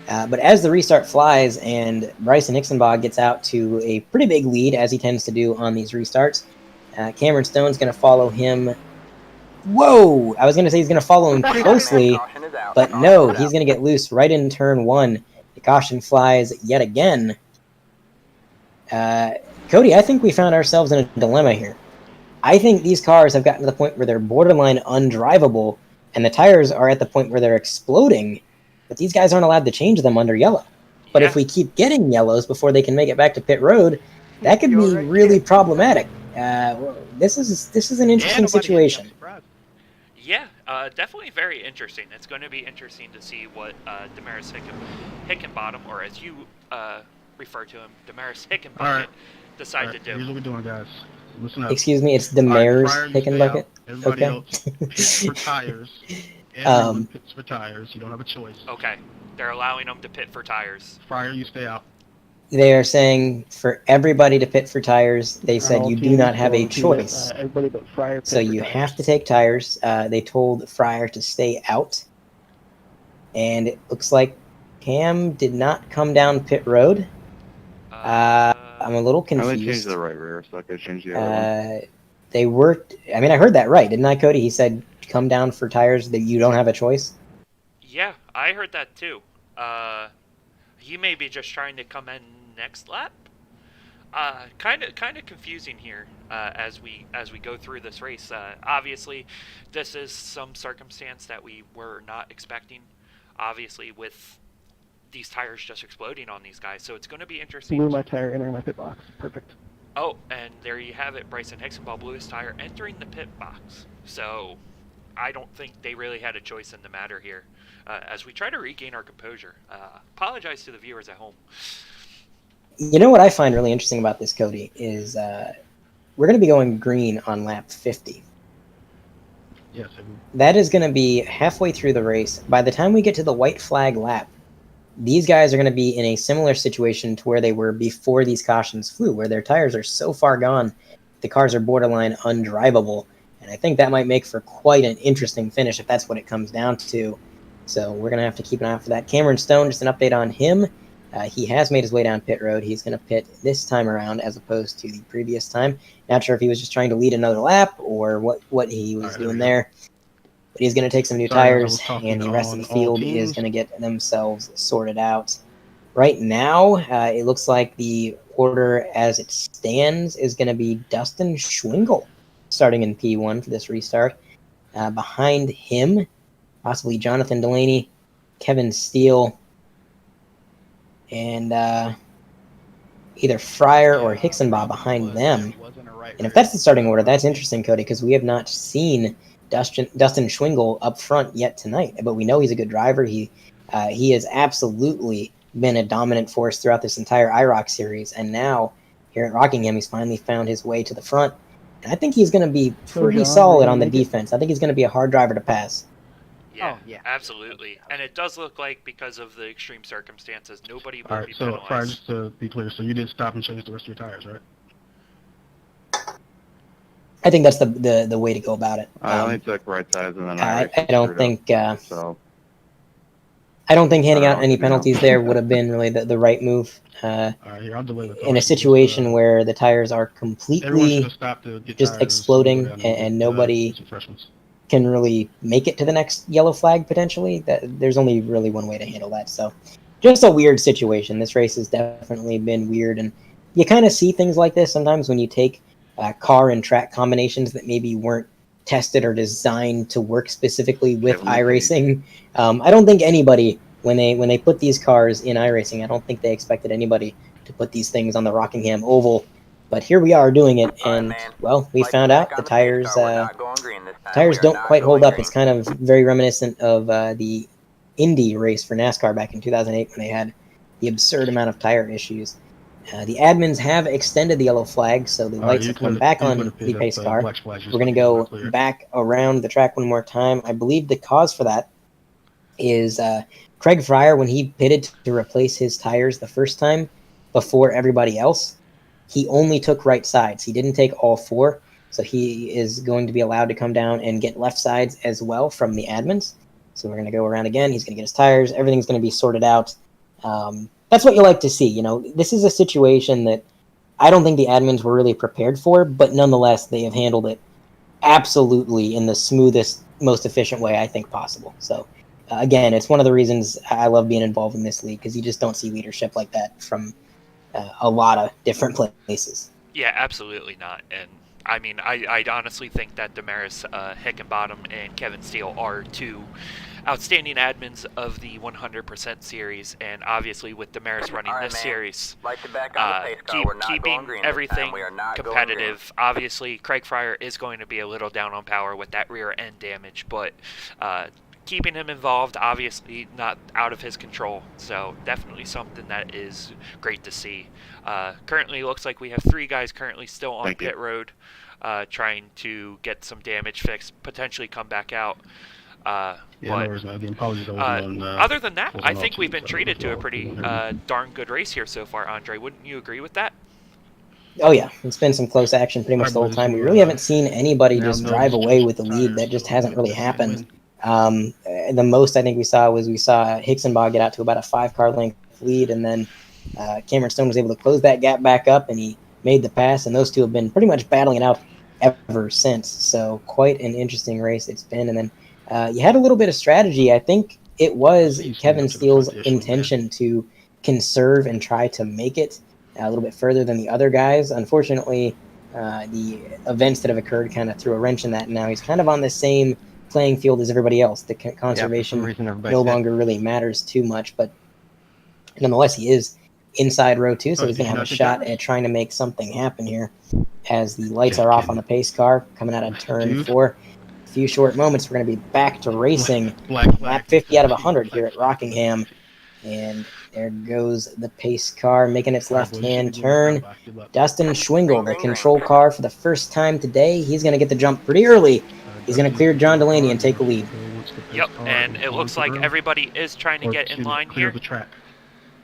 But as the restart flies and Bryson Hixenbaugh gets out to a pretty big lead, as he tends to do on these restarts, Cameron Stone's going to follow him. Whoa! I was going to say he's going to follow him closely, but no, he's going to get loose right in turn 1. The caution flies yet again. Cody, I think we found ourselves in a dilemma here. I think these cars have gotten to the point where they're borderline undrivable, and the tires are at the point where they're exploding, but these guys aren't allowed to change them under yellow. But if we keep getting yellows before they can make it back to pit road, that could be really problematic. This is an interesting situation. Yeah, definitely very interesting. It's going to be interesting to see what Damaris Hickenbottom, or as you refer to him, Damaris Hickenbucket, decide to do. Here's what we're doing, guys. Listen up. Excuse me, it's Damaris Hickenbucket? Everybody Okay. else pits for tires. Everyone pits for tires. You don't have a choice. Okay. They're allowing them to pit for tires. Fryer, you stay out. They are saying for everybody to pit for tires. They said you do not have a choice. Everybody but Fryer. So you have to take tires. They told Fryer to stay out. And it looks like Cam did not come down pit road. I'm a little I confused. only changed the right rear, so I could change the other one. They were. I mean, I heard that right, didn't I, Cody? He said, "Come down for tires that you don't have a choice." Yeah, I heard that too. He may be just trying to come in next lap. Kind of confusing here as we go through this race. Obviously, this is some circumstance that we were not expecting. Obviously, with these tires just exploding on these guys, so it's going to be interesting. Blew my tire entering my pit box. Perfect. Oh, and there you have it. Bryson Hixenbaugh blew his tire entering the pit box. So I don't think they really had a choice in the matter here. As we try to regain our composure. Apologize to the viewers at home. You know what I find really interesting about this, Cody, is we're going to be going green on lap 50. Yes. That is going to be halfway through the race. By the time we get to the white flag lap, these guys are going to be in a similar situation to where they were before these cautions flew, where their tires are so far gone, the cars are borderline undrivable. And I think that might make for quite an interesting finish if that's what it comes down to. So we're going to have to keep an eye out for that. Cameron Stone, just an update on him. He has made his way down pit road. He's going to pit this time around as opposed to the previous time. Not sure if he was just trying to lead another lap or what he was doing there. But he's going to take some new tires, and the rest of the field is going to get themselves sorted out. Right now, it looks like the order as it stands is going to be Dustin Schwingle starting in P1 for this restart. Behind him, possibly Jonathan Dulaney, Kevin Steele, and either Fryer or Hixenbaugh behind them. And if that's the starting order, that's interesting, Cody, because we have not seen Dustin Schwingle up front yet tonight. But we know he's a good driver. He has absolutely been a dominant force throughout this entire IROC series. And now, here at Rockingham, he's finally found his way to the front. And I think he's going to be pretty solid on the defense. I think he's going to be a hard driver to pass. Yeah, Oh, yeah. absolutely. And it does look like, because of the extreme circumstances, nobody will All right, be so Fire, penalized. just to be clear, so you didn't stop and change the rest of your tires, right? I think that's the way to go about it. I only took right sides and then I Iracing don't screwed think up. So I don't think handing I out don't any know, penalties there would have been really the right move. All right, here, I'll delay the In a caution. situation where the tires are Everyone should completely have stopped to get just tires, exploding slow down, and get nobody some fresh ones. can really make it to the next yellow flag potentially, there's only really one way to handle that. So just a weird situation. This race has definitely been weird, and you kind of see things like this sometimes when you take car and track combinations that maybe weren't tested or designed to work specifically with Give 'em the iRacing. I don't think anybody, when they put these cars in iRacing, I don't think they expected anybody to put these things on the Rockingham Oval. But here we are doing it, and well, we found out the tires don't quite hold up. It's kind of very reminiscent of the Indy race for NASCAR back in 2008 when they had the absurd amount of tire issues. The admins have extended the yellow flag, so the All right, lights you have come clear back you on clear the pit pace up, car. black flags, just We're going to let me know go it's clear. back around the track one more time. I believe the cause for that is Craig Fryer, when he pitted to replace his tires the first time before everybody else, he only took right sides. He didn't take all four. So he is going to be allowed to come down and get left sides as well from the admins. So we're going to go around again. He's going to get his tires. Everything's going to be sorted out. That's what you like to see. You know, this is a situation that I don't think the admins were really prepared for, but nonetheless, they have handled it absolutely in the smoothest, most efficient way I think possible. So again, it's one of the reasons I love being involved in this league, because you just don't see leadership like that from a lot of different places. Yeah, absolutely not. And I mean, I honestly think that Damaris Hickenbottom and Kevin Steele are two outstanding admins of the 100% series, and obviously with Damaris running this series, keeping everything competitive. Obviously, Craig Fryer is going to be a little down on power with that rear end damage, but keeping him involved, obviously not out of his control, so definitely something that is great to see. Currently looks like we have 3 guys currently still on pit road, trying to get some damage fixed, potentially come back out. Yeah, no worries, man. Again, apologies. Other than that, I think we've been treated to a pretty darn good race here so far, Andre. Wouldn't you agree with that? Oh yeah, it's been some close action pretty much the whole time. We really haven't seen anybody just drive away with the lead. That just hasn't really happened. The most I think we saw Hicksonbaugh get out to about a 5-car length lead, and then Cameron Stone was able to close that gap back up, and he made the pass, and those two have been pretty much battling it out ever since. So quite an interesting race it's been. And then you had a little bit of strategy. I think it was Kevin Steele's intention to conserve and try to make it a little bit further than the other guys. Unfortunately, the events that have occurred kind of threw a wrench in that, and now he's kind of on the same playing field as everybody else. The conservation no longer really matters too much, but nonetheless, he is inside row 2, so he's going to have a shot at trying to make something happen here as the lights are off on the pace car coming out of turn 4. A few short moments, we're going to be back to racing lap 50 out of 100 here at Rockingham. And there goes the pace car making its left-hand turn. Dustin Schwingle, the control car for the first time today. He's going to get the jump pretty early. He's going to clear Joan Dulaney and take the lead. Yep, and it looks like everybody is trying to get in line here.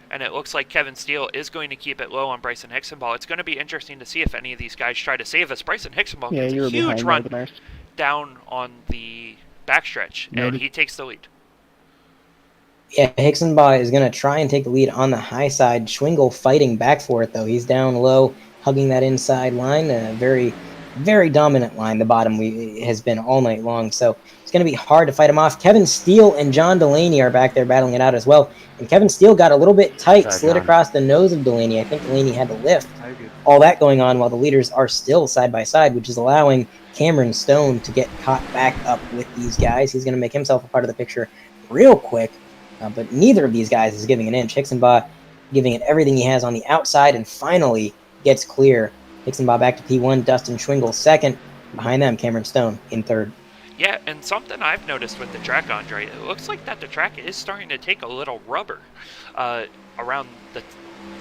And it looks like Kevin Steele is going to keep it low on Bryson Hicksonbaugh. It's going to be interesting to see if any of these guys try to save us. Bryson Hicksonbaugh gets a huge run down on the backstretch, and he takes the lead. Yeah, Hicksonbaugh is going to try and take the lead on the high side. Schwingle fighting back for it, though. He's down low, hugging that inside line. A very, very dominant line, the bottom has been all night long. So it's going to be hard to fight him off. Kevin Steele and Joan Dulaney are back there battling it out as well. And Kevin Steele got a little bit tight, slid across the nose of Dulaney. I think Dulaney had to lift. All that going on while the leaders are still side by side, which is allowing Cameron Stone to get caught back up with these guys. He's going to make himself a part of the picture real quick. But neither of these guys is giving an inch. Hicksonbaugh giving it everything he has on the outside and finally gets clear. Hicksonbaugh back to P1, Dustin Schwingle second. Behind them, Cameron Stone in third. Yeah, and something I've noticed with the track, Andre, it looks like that the track is starting to take a little rubber around the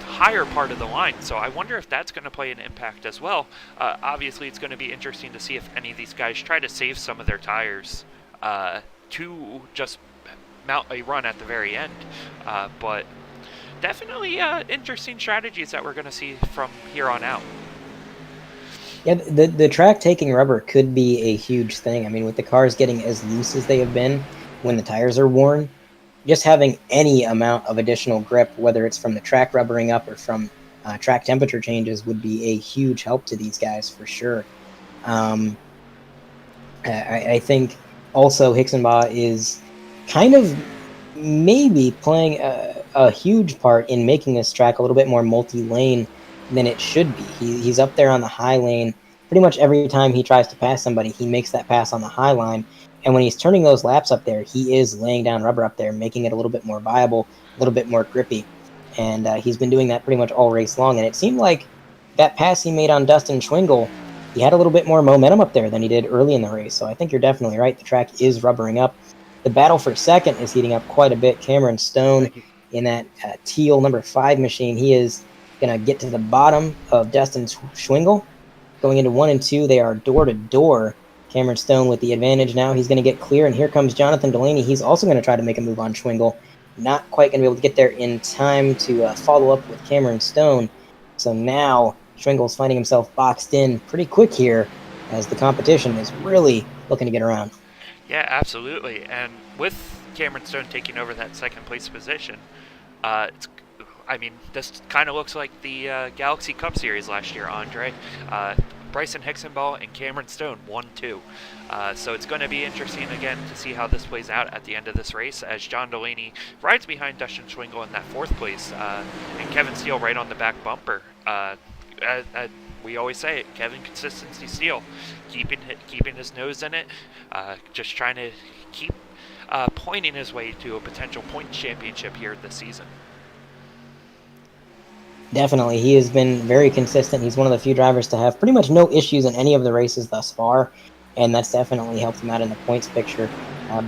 higher part of the line, so I wonder if that's going to play an impact as well. Obviously, it's going to be interesting to see if any of these guys try to save some of their tires to just mount a run at the very end. But definitely interesting strategies that we're going to see from here on out. Yeah, the track taking rubber could be a huge thing. I mean, with the cars getting as loose as they have been when the tires are worn, just having any amount of additional grip, whether it's from the track rubbering up or from track temperature changes, would be a huge help to these guys for sure. I think also Hixenbaugh is kind of maybe playing a huge part in making this track a little bit more multi-lane than it should be. He's up there on the high lane. Pretty much every time he tries to pass somebody, he makes that pass on the high line. And when he's turning those laps up there, he is laying down rubber up there, making it a little bit more viable, a little bit more grippy. And he's been doing that pretty much all race long. And it seemed like that pass he made on Dustin Schwingle, he had a little bit more momentum up there than he did early in the race. So I think you're definitely right. The track is rubbering up. The battle for second is heating up quite a bit. Cameron Stone in that teal number 5 machine, he is going to get to the bottom of Dustin Schwingle. Going into 1 and 2, they are door to door. Cameron Stone with the advantage now. He's going to get clear, and here comes Jonathan Dulaney. He's also going to try to make a move on Schwingle. Not quite going to be able to get there in time to follow up with Cameron Stone. So now Schwingle's finding himself boxed in pretty quick here as the competition is really looking to get around. Yeah, absolutely. And with Cameron Stone taking over that second place position, this kind of looks like the Galaxy Cup Series last year, Andre. Bryson Hixenbaugh and Cameron Stone 1-2. So it's going to be interesting again to see how this plays out at the end of this race as Joan Dulaney rides behind Dustin Schwingle in that 4th place and Kevin Steele right on the back bumper. We always say it, Kevin Consistency Steele, keeping his nose in it, just trying to keep pointing his way to a potential points championship here this season. Definitely. He has been very consistent. He's one of the few drivers to have pretty much no issues in any of the races thus far, and that's definitely helped him out in the points picture.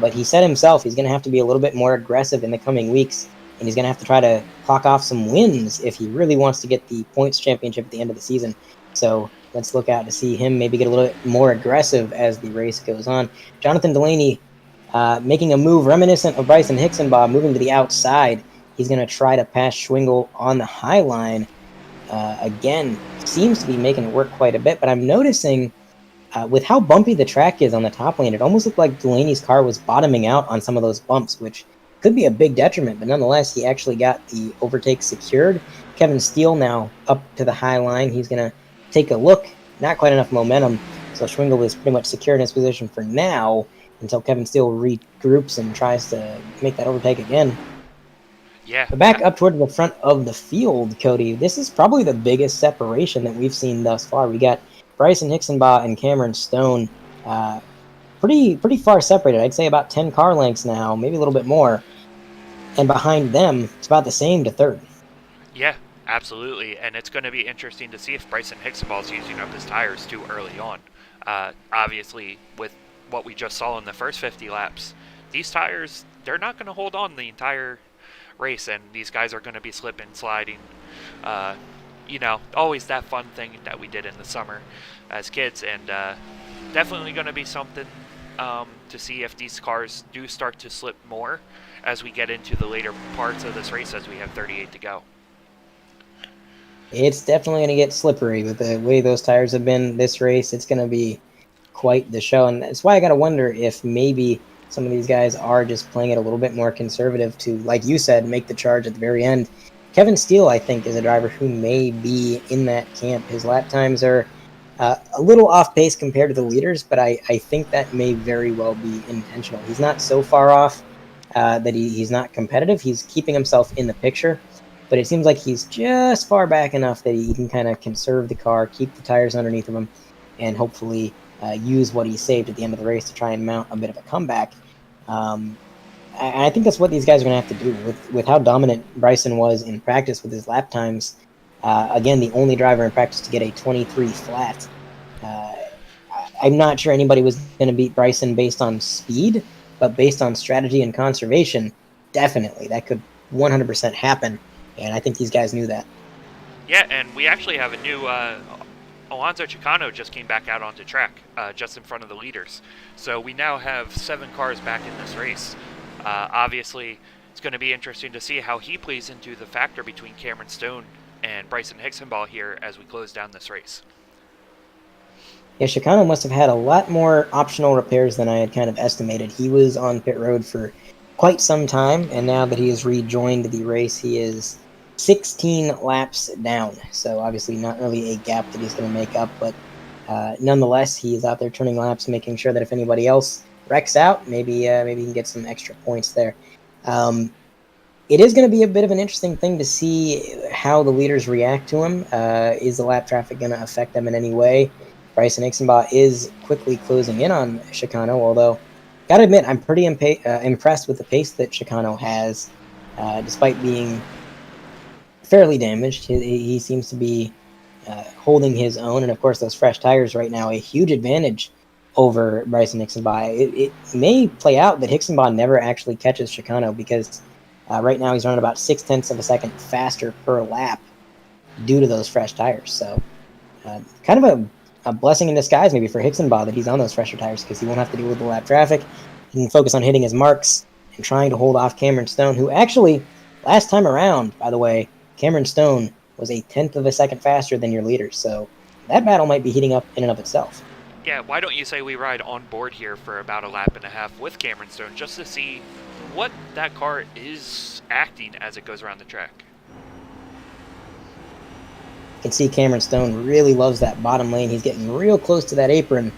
But he said himself he's going to have to be a little bit more aggressive in the coming weeks, and he's going to have to try to clock off some wins if he really wants to get the points championship at the end of the season. So let's look out to see him maybe get a little bit more aggressive as the race goes on. Jonathan Dulaney making a move reminiscent of Bryson Hixenbaugh, moving to the outside. He's going to try to pass Schwingle on the high line. Again, seems to be making it work quite a bit, but I'm noticing with how bumpy the track is on the top lane, it almost looked like Dulaney's car was bottoming out on some of those bumps, which could be a big detriment, but nonetheless, he actually got the overtake secured. Kevin Steele now up to the high line. He's going to take a look. Not quite enough momentum, so Schwingle is pretty much secure in his position for now until Kevin Steele regroups and tries to make that overtake again. Yeah. But back up toward the front of the field, Cody, this is probably the biggest separation that we've seen thus far. We got Bryson Hixenbaugh and Cameron Stone pretty far separated. I'd say about 10 car lengths now, maybe a little bit more. And behind them, it's about the same to third. Yeah, absolutely. And it's going to be interesting to see if Bryson Hixenbaugh is using up his tires too early on. Obviously, with what we just saw in the first 50 laps, these tires, they're not going to hold on the entire race, and these guys are going to be slipping, sliding. Always that fun thing that we did in the summer as kids, and definitely going to be something to see if these cars do start to slip more as we get into the later parts of this race as we have 38 to go. It's definitely going to get slippery with the way those tires have been this race. It's going to be quite the show, and that's why I got to wonder if maybe some of these guys are just playing it a little bit more conservative to, like you said, make the charge at the very end. Kevin Steele, I think, is a driver who may be in that camp. His lap times are a little off pace compared to the leaders, but I think that may very well be intentional. He's not so far off that he's not competitive. He's keeping himself in the picture, but it seems like he's just far back enough that he can kind of conserve the car, keep the tires underneath of him, and hopefully use what he saved at the end of the race to try and mount a bit of a comeback. I think that's what these guys are going to have to do with how dominant Bryson was in practice with his lap times. Again, the only driver in practice to get a 23 flat. I'm not sure anybody was going to beat Bryson based on speed, but based on strategy and conservation, definitely. That could 100% happen, and I think these guys knew that. Yeah, and we actually have a new Alonso Chicano just came back out onto track, just in front of the leaders. So we now have 7 cars back in this race. Obviously, it's going to be interesting to see how he plays into the factor between Cameron Stone and Bryson Hixenbaugh here as we close down this race. Yeah, Chicano must have had a lot more optional repairs than I had kind of estimated. He was on pit road for quite some time, and now that he has rejoined the race, he is 16 laps down. So obviously not really a gap that he's going to make up, but nonetheless, he is out there turning laps, making sure that if anybody else wrecks out, maybe he can get some extra points there. It is going to be a bit of an interesting thing to see how the leaders react to him. Is the lap traffic going to affect them in any way? Bryson Hixenbaugh is quickly closing in on Chicano, although, gotta admit, I'm pretty impressed with the pace that Chicano has, despite being fairly damaged. He seems to be holding his own, and of course, those fresh tires right now, a huge advantage over Bryson Hixenbaugh. It may play out that Hixenbaugh never actually catches Chicano, because right now he's running about 0.6 of a second faster per lap due to those fresh tires. So, kind of a blessing in disguise maybe for Hixenbaugh that he's on those fresher tires, because he won't have to deal with the lap traffic. He can focus on hitting his marks and trying to hold off Cameron Stone, who actually, last time around, by the way, Cameron Stone was 0.1 of a second faster than your leader. So that battle might be heating up in and of itself. Yeah, why don't you say we ride on board here for about a lap and a half with Cameron Stone just to see what that car is acting as it goes around the track. You can see Cameron Stone really loves that bottom lane. He's getting real close to that apron,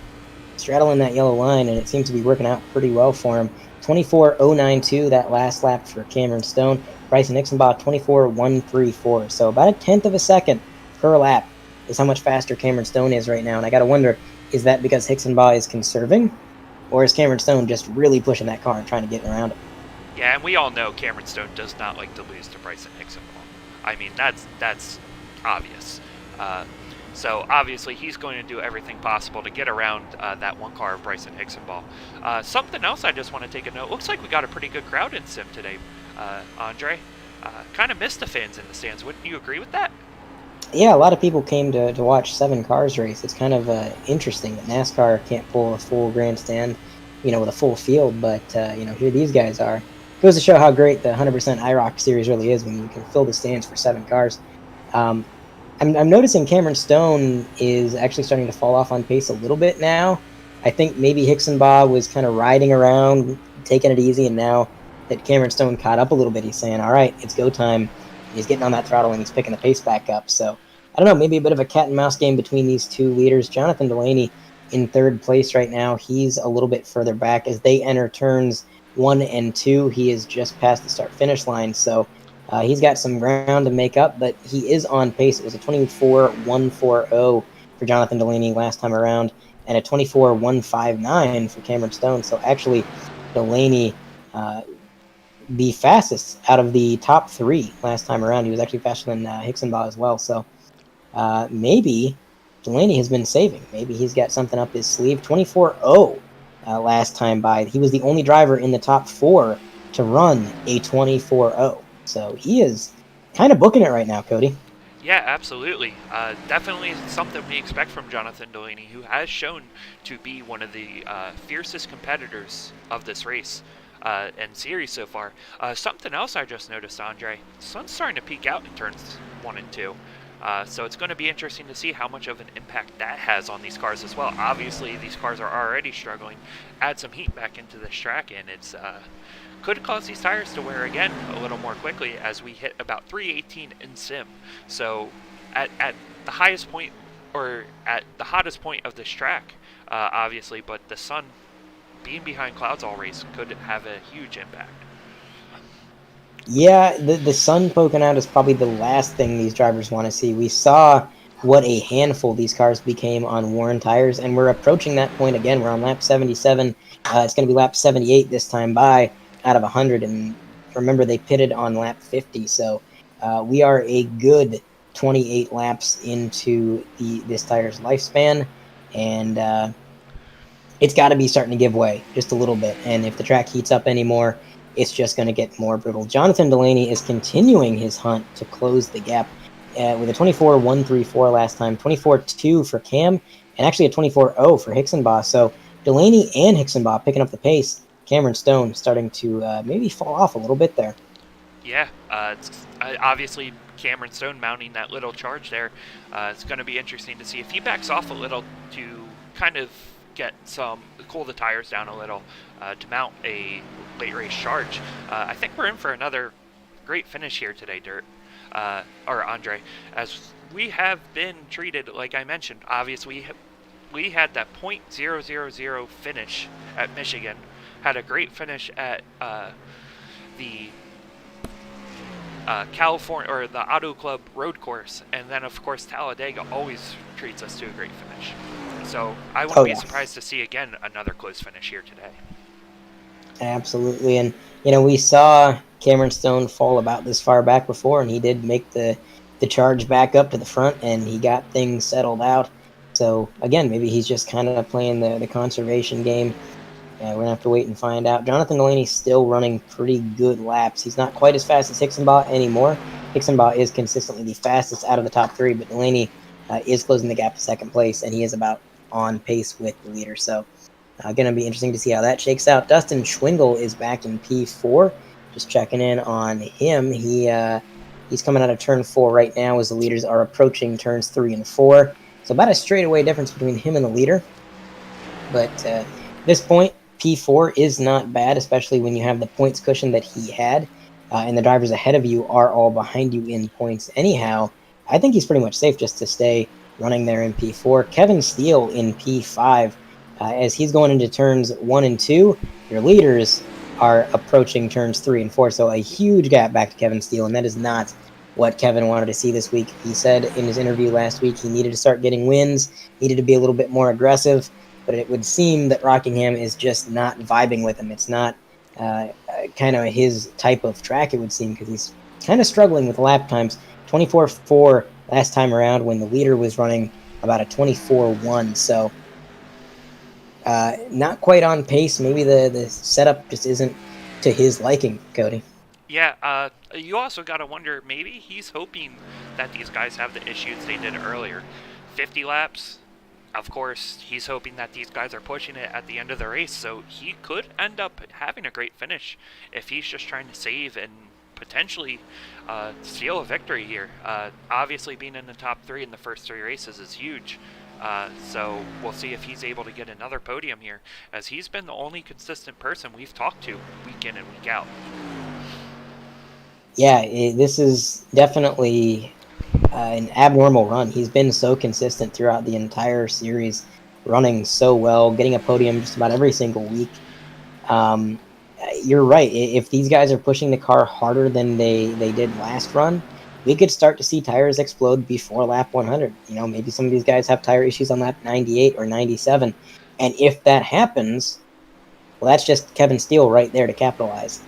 straddling that yellow line, and it seems to be working out pretty well for him. 24.092, that last lap for Cameron Stone. Bryson Hixenbaugh, 24.134. So about 0.1 of a second per lap is how much faster Cameron Stone is right now. And I got to wonder, is that because Hixenbaugh is conserving? Or is Cameron Stone just really pushing that car and trying to get around it? Yeah, and we all know Cameron Stone does not like to lose to Bryson Hixenbaugh. I mean, that's obvious. So obviously he's going to do everything possible to get around that one car of Bryson Hixenbaugh. Something else I just want to take a note. Looks like we got a pretty good crowd in Sim today, Andre. Kind of missed the fans in the stands. Wouldn't you agree with that? Yeah, a lot of people came to watch 7 cars race. It's kind of interesting that NASCAR can't pull a full grandstand, with a full field, but here these guys are. Goes to show how great the 100% IROC series really is when you can fill the stands for 7 cars. I'm noticing Cameron Stone is actually starting to fall off on pace a little bit now. I think maybe Hixenbaugh was kind of riding around, taking it easy, and now that Cameron Stone caught up a little bit, he's saying, all right, it's go time. He's getting on that throttle and he's picking the pace back up. So, I don't know, maybe a bit of a cat and mouse game between these two leaders. Jonathan Dulaney in 3rd place right now. He's a little bit further back. As they enter turns 1 and 2, he is just past the start-finish line. So, he's got some ground to make up, but he is on pace. It was a 24.140 for Jonathan Dulaney last time around, and a 24.159 for Cameron Stone. So actually, Dulaney, the fastest out of the top 3 last time around. He was actually faster than Hixenbaugh as well. So maybe Dulaney has been saving. Maybe he's got something up his sleeve. 24.0 last time by. He was the only driver in the top 4 to run a 24.0. So he is kind of booking it right now, Cody. Yeah, absolutely. Definitely something we expect from Jonathan Dulaney, who has shown to be one of the fiercest competitors of this race and series so far. Something else I just noticed, Andre, the sun's starting to peak out in turns 1 and 2. So it's going to be interesting to see how much of an impact that has on these cars as well. Obviously, these cars are already struggling. Add some heat back into this track, and it's could cause these tires to wear again a little more quickly as we hit about 318 in Sim. So at the highest point, or at the hottest point of this track, obviously, but the sun being behind clouds all race could have a huge impact. Yeah, the sun poking out is probably the last thing these drivers want to see. We saw what a handful these cars became on worn tires, and we're approaching that point again. We're on lap 77. It's going to be lap 78 this time by out of 100, and remember they pitted on lap 50, so we are a good 28 laps into this tire's lifespan, and it's got to be starting to give way just a little bit, and if the track heats up anymore, it's just going to get more brutal. Jonathan Dulaney is continuing his hunt to close the gap with a 24.134 last time, 24.2 for Cam, and actually a 24.0 for Hixenbaugh. So Dulaney and Hixenbaugh picking up the pace. Cameron Stone starting to maybe fall off a little bit there. Yeah, it's obviously Cameron Stone mounting that little charge there. It's going to be interesting to see if he backs off a little to kind of cool the tires down a little to mount a late race charge. I think we're in for another great finish here today, or Andre, as we have been treated, like I mentioned. Obviously, we had that .000 finish at Michigan, had a great finish at the California, or the Auto Club road course, and then of course Talladega always treats us to a great finish. So I wouldn't be surprised to see again another close finish here today. Absolutely, and we saw Cameron Stone fall about this far back before, and he did make the charge back up to the front, and he got things settled out. So again, maybe he's just kind of playing the conservation game. We're going to have to wait and find out. Jonathan Dulaney's still running pretty good laps. He's not quite as fast as Hixenbaugh anymore. Hixenbaugh is consistently the fastest out of the top three, but Dulaney is closing the gap to second place, and he is about on pace with the leader. So going to be interesting to see how that shakes out. Dustin Schwingle is back in P4. Just checking in on him. He's coming out of turn 4 right now as the leaders are approaching turns 3 and 4. So about a straightaway difference between him and the leader. But at this point, P4 is not bad, especially when you have the points cushion that he had, and the drivers ahead of you are all behind you in points anyhow. I think he's pretty much safe just to stay running there in P4. Kevin Steele in P5, as he's going into turns 1 and 2. Your leaders are approaching turns 3 and 4, so a huge gap back to Kevin Steele, and that is not what Kevin wanted to see this week. He said in his interview last week he needed to start getting wins, needed to be a little bit more aggressive, but it would seem that Rockingham is just not vibing with him. It's not kind of his type of track, it would seem, because he's kind of struggling with lap times. 24.4 last time around when the leader was running about a 24.1, so not quite on pace. Maybe the setup just isn't to his liking, Cody. Yeah, you also got to wonder, maybe he's hoping that these guys have the issues they did earlier. 50 laps, of course, he's hoping that these guys are pushing it at the end of the race, so he could end up having a great finish if he's just trying to save and potentially steal a victory here. Obviously, being in the top 3 in the first 3 races is huge. So we'll see if he's able to get another podium here, as he's been the only consistent person we've talked to week in and week out. Yeah, this is definitely an abnormal run. He's been so consistent throughout the entire series, running so well, getting a podium just about every single week. You're right. If these guys are pushing the car harder than they did last run, we could start to see tires explode before lap 100. Maybe some of these guys have tire issues on lap 98 or 97. And if that happens, well, that's just Kevin Steele right there to capitalize.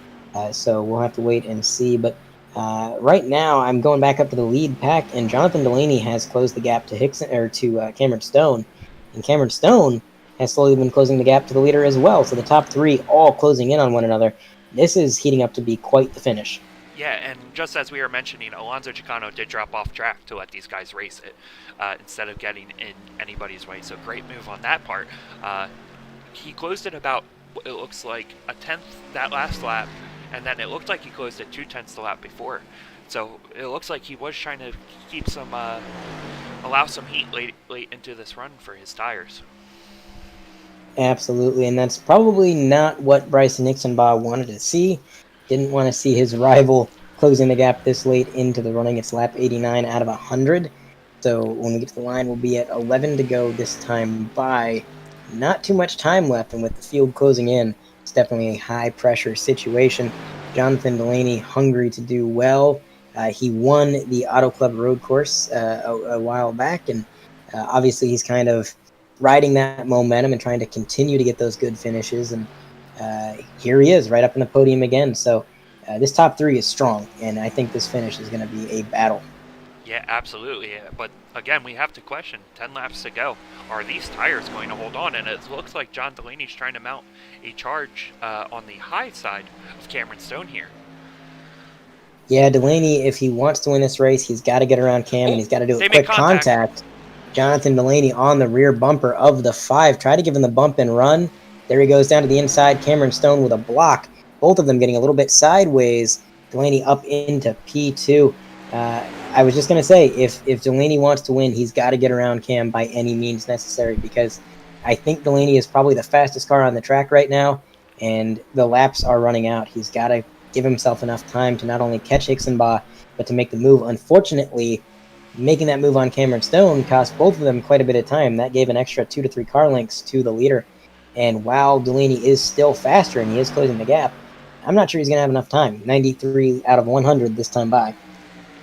So we'll have to wait and see. But right now, I'm going back up to the lead pack, and Jonathan Dulaney has closed the gap to Cameron Stone. And Cameron Stone has slowly been closing the gap to the leader as well. So the top 3 all closing in on one another. This is heating up to be quite the finish. Yeah, and just as we were mentioning, Alonso Chicano did drop off track to let these guys race it instead of getting in anybody's way. So great move on that part. He closed it about, it looks like, a tenth that last lap, and then it looked like he closed it 2/10 the lap before. So it looks like he was trying to keep some, allow some heat late into this run for his tires. Absolutely, and that's probably not what Bryson Hixenbaugh wanted to see. Didn't want to see his rival closing the gap this late into the running. It's lap 89 out of 100. So when we get to the line, we'll be at 11 to go this time by. Not too much time left, and with the field closing in, it's definitely a high-pressure situation. Jonathan Dulaney hungry to do well. He won the Auto Club road course a while back, and obviously he's kind of riding that momentum and trying to continue to get those good finishes, and here he is right up in the podium again. So this top 3 is strong, and I think this finish is going to be a battle. Yeah, absolutely. But again, we have to question, 10 laps to go. Are these tires going to hold on? And it looks like John Delaney's trying to mount a charge on the high side of Cameron Stone here. Yeah, Dulaney, if he wants to win this race, he's got to get around Cam, and he's got to do They it made quick contact. Jonathan Dulaney on the rear bumper of the 5. Try to give him the bump and run. There he goes down to the inside. Cameron Stone with a block. Both of them getting a little bit sideways. Dulaney up into P2. I was just going to say, if Dulaney wants to win, he's got to get around Cam by any means necessary, because I think Dulaney is probably the fastest car on the track right now, and the laps are running out. He's got to give himself enough time to not only catch Hixenbaugh, but to make the move. Unfortunately, making that move on Cameron Stone cost both of them quite a bit of time. That gave an extra 2 to 3 car lengths to the leader. And while Dulaney is still faster and he is closing the gap, I'm not sure he's going to have enough time. 93 out of 100 this time by.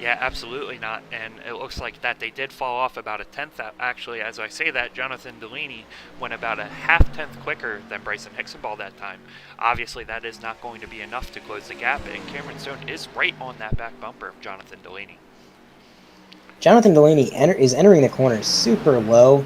Yeah, absolutely not. And it looks like that they did fall off about a tenth. Actually, as I say that, Jonathan Dulaney went about a half-tenth quicker than Bryson Hixenbaugh that time. Obviously, that is not going to be enough to close the gap, and Cameron Stone is right on that back bumper of Jonathan Dulaney. Jonathan Dulaney is entering the corner super low,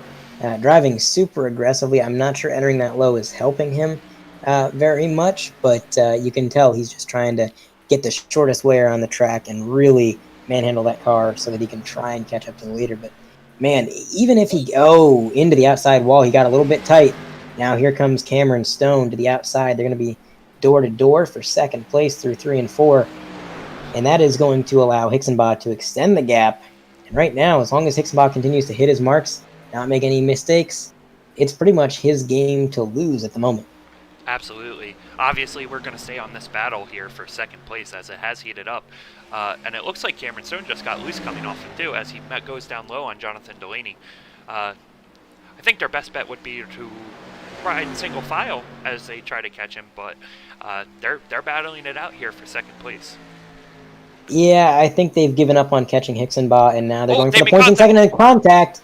driving super aggressively. I'm not sure entering that low is helping him very much, but you can tell he's just trying to get the shortest way around the track and really manhandle that car so that he can try and catch up to the leader. But man, even if he into the outside wall, he got a little bit tight. Now here comes Cameron Stone to the outside. They're going to be door to door for second place through 3 and 4, and that is going to allow Hixenbaugh to extend the gap. And right now, as long as Hixenbaugh continues to hit his marks, not make any mistakes, it's pretty much his game to lose at the moment. Absolutely. Obviously, we're going to stay on this battle here for second place as it has heated up. And it looks like Cameron Stone just got loose coming off it too as he goes down low on Jonathan Dulaney. I think their best bet would be to ride single file as they try to catch him, but they're battling it out here for second place. Yeah, I think they've given up on catching Hixenbaugh, and now they're going for the make points in contact. second and contact.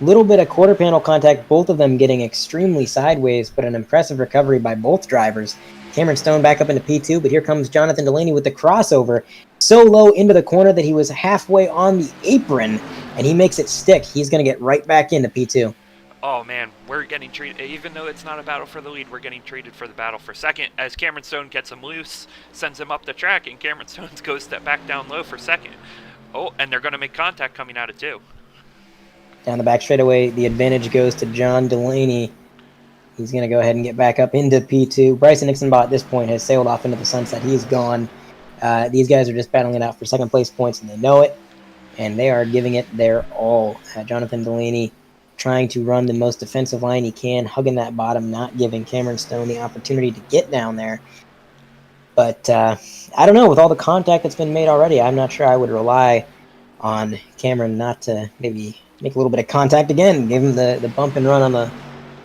Little bit of quarter panel contact, both of them getting extremely sideways, but an impressive recovery by both drivers. Cameron Stone back up into P2, but here comes Jonathan Dulaney with the crossover. So low into the corner that he was halfway on the apron, and he makes it stick. He's going to get right back into P2. Oh man, we're getting treated, even though it's not a battle for the lead, we're getting treated for the battle for second as Cameron Stone gets him loose, sends him up the track, and Cameron Stone goes back down low for second. Oh, and they're going to make contact coming out of 2. Down the back straightaway, the advantage goes to John Dulaney. He's going to go ahead and get back up into P2. Bryson Hixenbaugh at this point has sailed off into the sunset. He's gone. These guys are just battling it out for second place points, and they know it, and they are giving it their all. Jonathan Dulaney trying to run the most defensive line he can, hugging that bottom, not giving Cameron Stone the opportunity to get down there. But I don't know, with all the contact that's been made already, I'm not sure I would rely on Cameron not to maybe make a little bit of contact again, give him the bump and run on the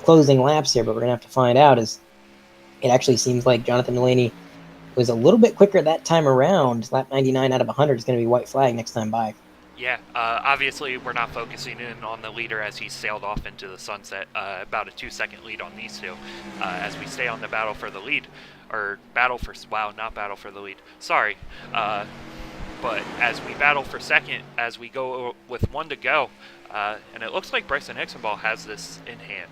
closing laps here, but we're going to have to find out. As it actually seems like Jonathan Dulaney was a little bit quicker that time around. Lap 99 out of 100 is going to be white flag next time by. Yeah, obviously we're not focusing in on the leader as he sailed off into the sunset. About a 2-second lead on these two as we stay on the battle for the lead. Or battle for, wow, not battle for the lead. Sorry. But as we battle for second, as we go with 1 to go, and it looks like Bryson Hixenbaugh has this in hand.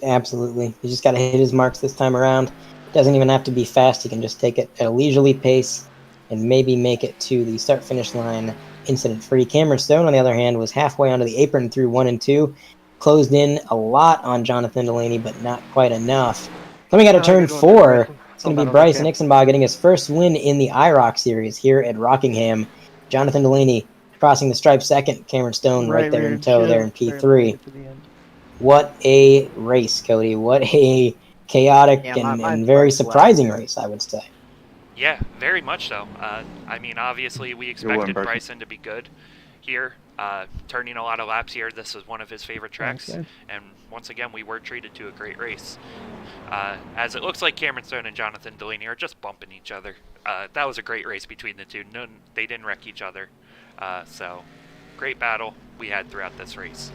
Absolutely. He just got to hit his marks this time around. Doesn't even have to be fast. He can just take it at a leisurely pace and maybe make it to the start-finish line incident-free. Cameron Stone, on the other hand, was halfway onto the apron through 1 and 2. Closed in a lot on Jonathan Dulaney, but not quite enough. Coming out of turn 4, it's going to be Bryson Hixenbaugh getting his first win in the IROC series here at Rockingham. Jonathan Dulaney crossing the stripe second. Cameron Stone right there in tow there in P3. What a race, Cody. What a chaotic and very surprising race, I would say. Yeah, very much so. I mean, obviously we expected Bryson to be good here, turning a lot of laps here. This is one of his favorite tracks, and once again, we were treated to a great race. As it looks like Cameron Stone and Jonathan Dulaney are just bumping each other. That was a great race between the two. They didn't wreck each other. So, great battle we had throughout this race.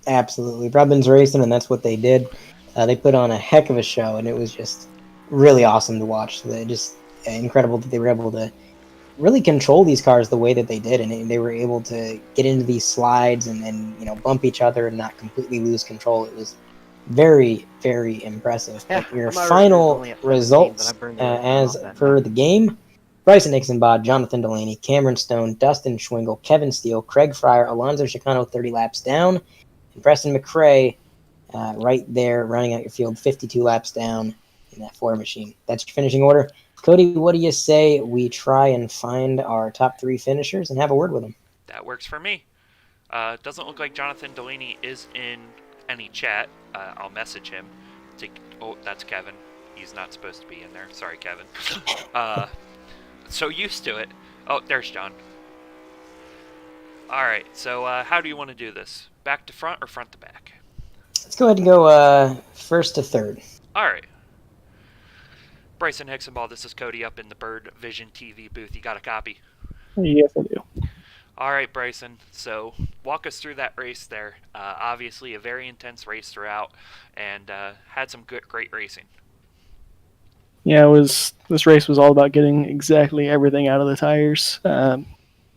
Absolutely. Robin's racing, and that's what they did. They put on a heck of a show, and it was just really awesome to watch. Just incredible that they were able to really control these cars the way that they did, and they were able to get into these slides and bump each other and not completely lose control. It was very, very impressive. But your final results as per the game, Bryson Nixonbaugh, Jonathan Dulaney, Cameron Stone, Dustin Schwingle, Kevin Steele, Craig Fryer, Alonzo Chicano 30 laps down, and Preston McRae right there running out your field 52 laps down in that Ford machine. That's your finishing order. Cody, what do you say we try and find our top 3 finishers and have a word with them? That works for me. Doesn't look like Jonathan Dulaney is in any chat. I'll message him. Oh, that's Kevin. He's not supposed to be in there. Sorry, Kevin. So used to it. Oh, there's John. Alright, so how do you want to do this? Back to front or front to back? Let's go ahead and go first to third. Alright. Bryson Hicksonball, this is Cody up in the BurdVision TV booth. You got a copy? Yes, I do. Alright, Bryson. So, walk us through that race there. Obviously, a very intense race throughout, and had some great racing. Yeah, this race was all about getting exactly everything out of the tires.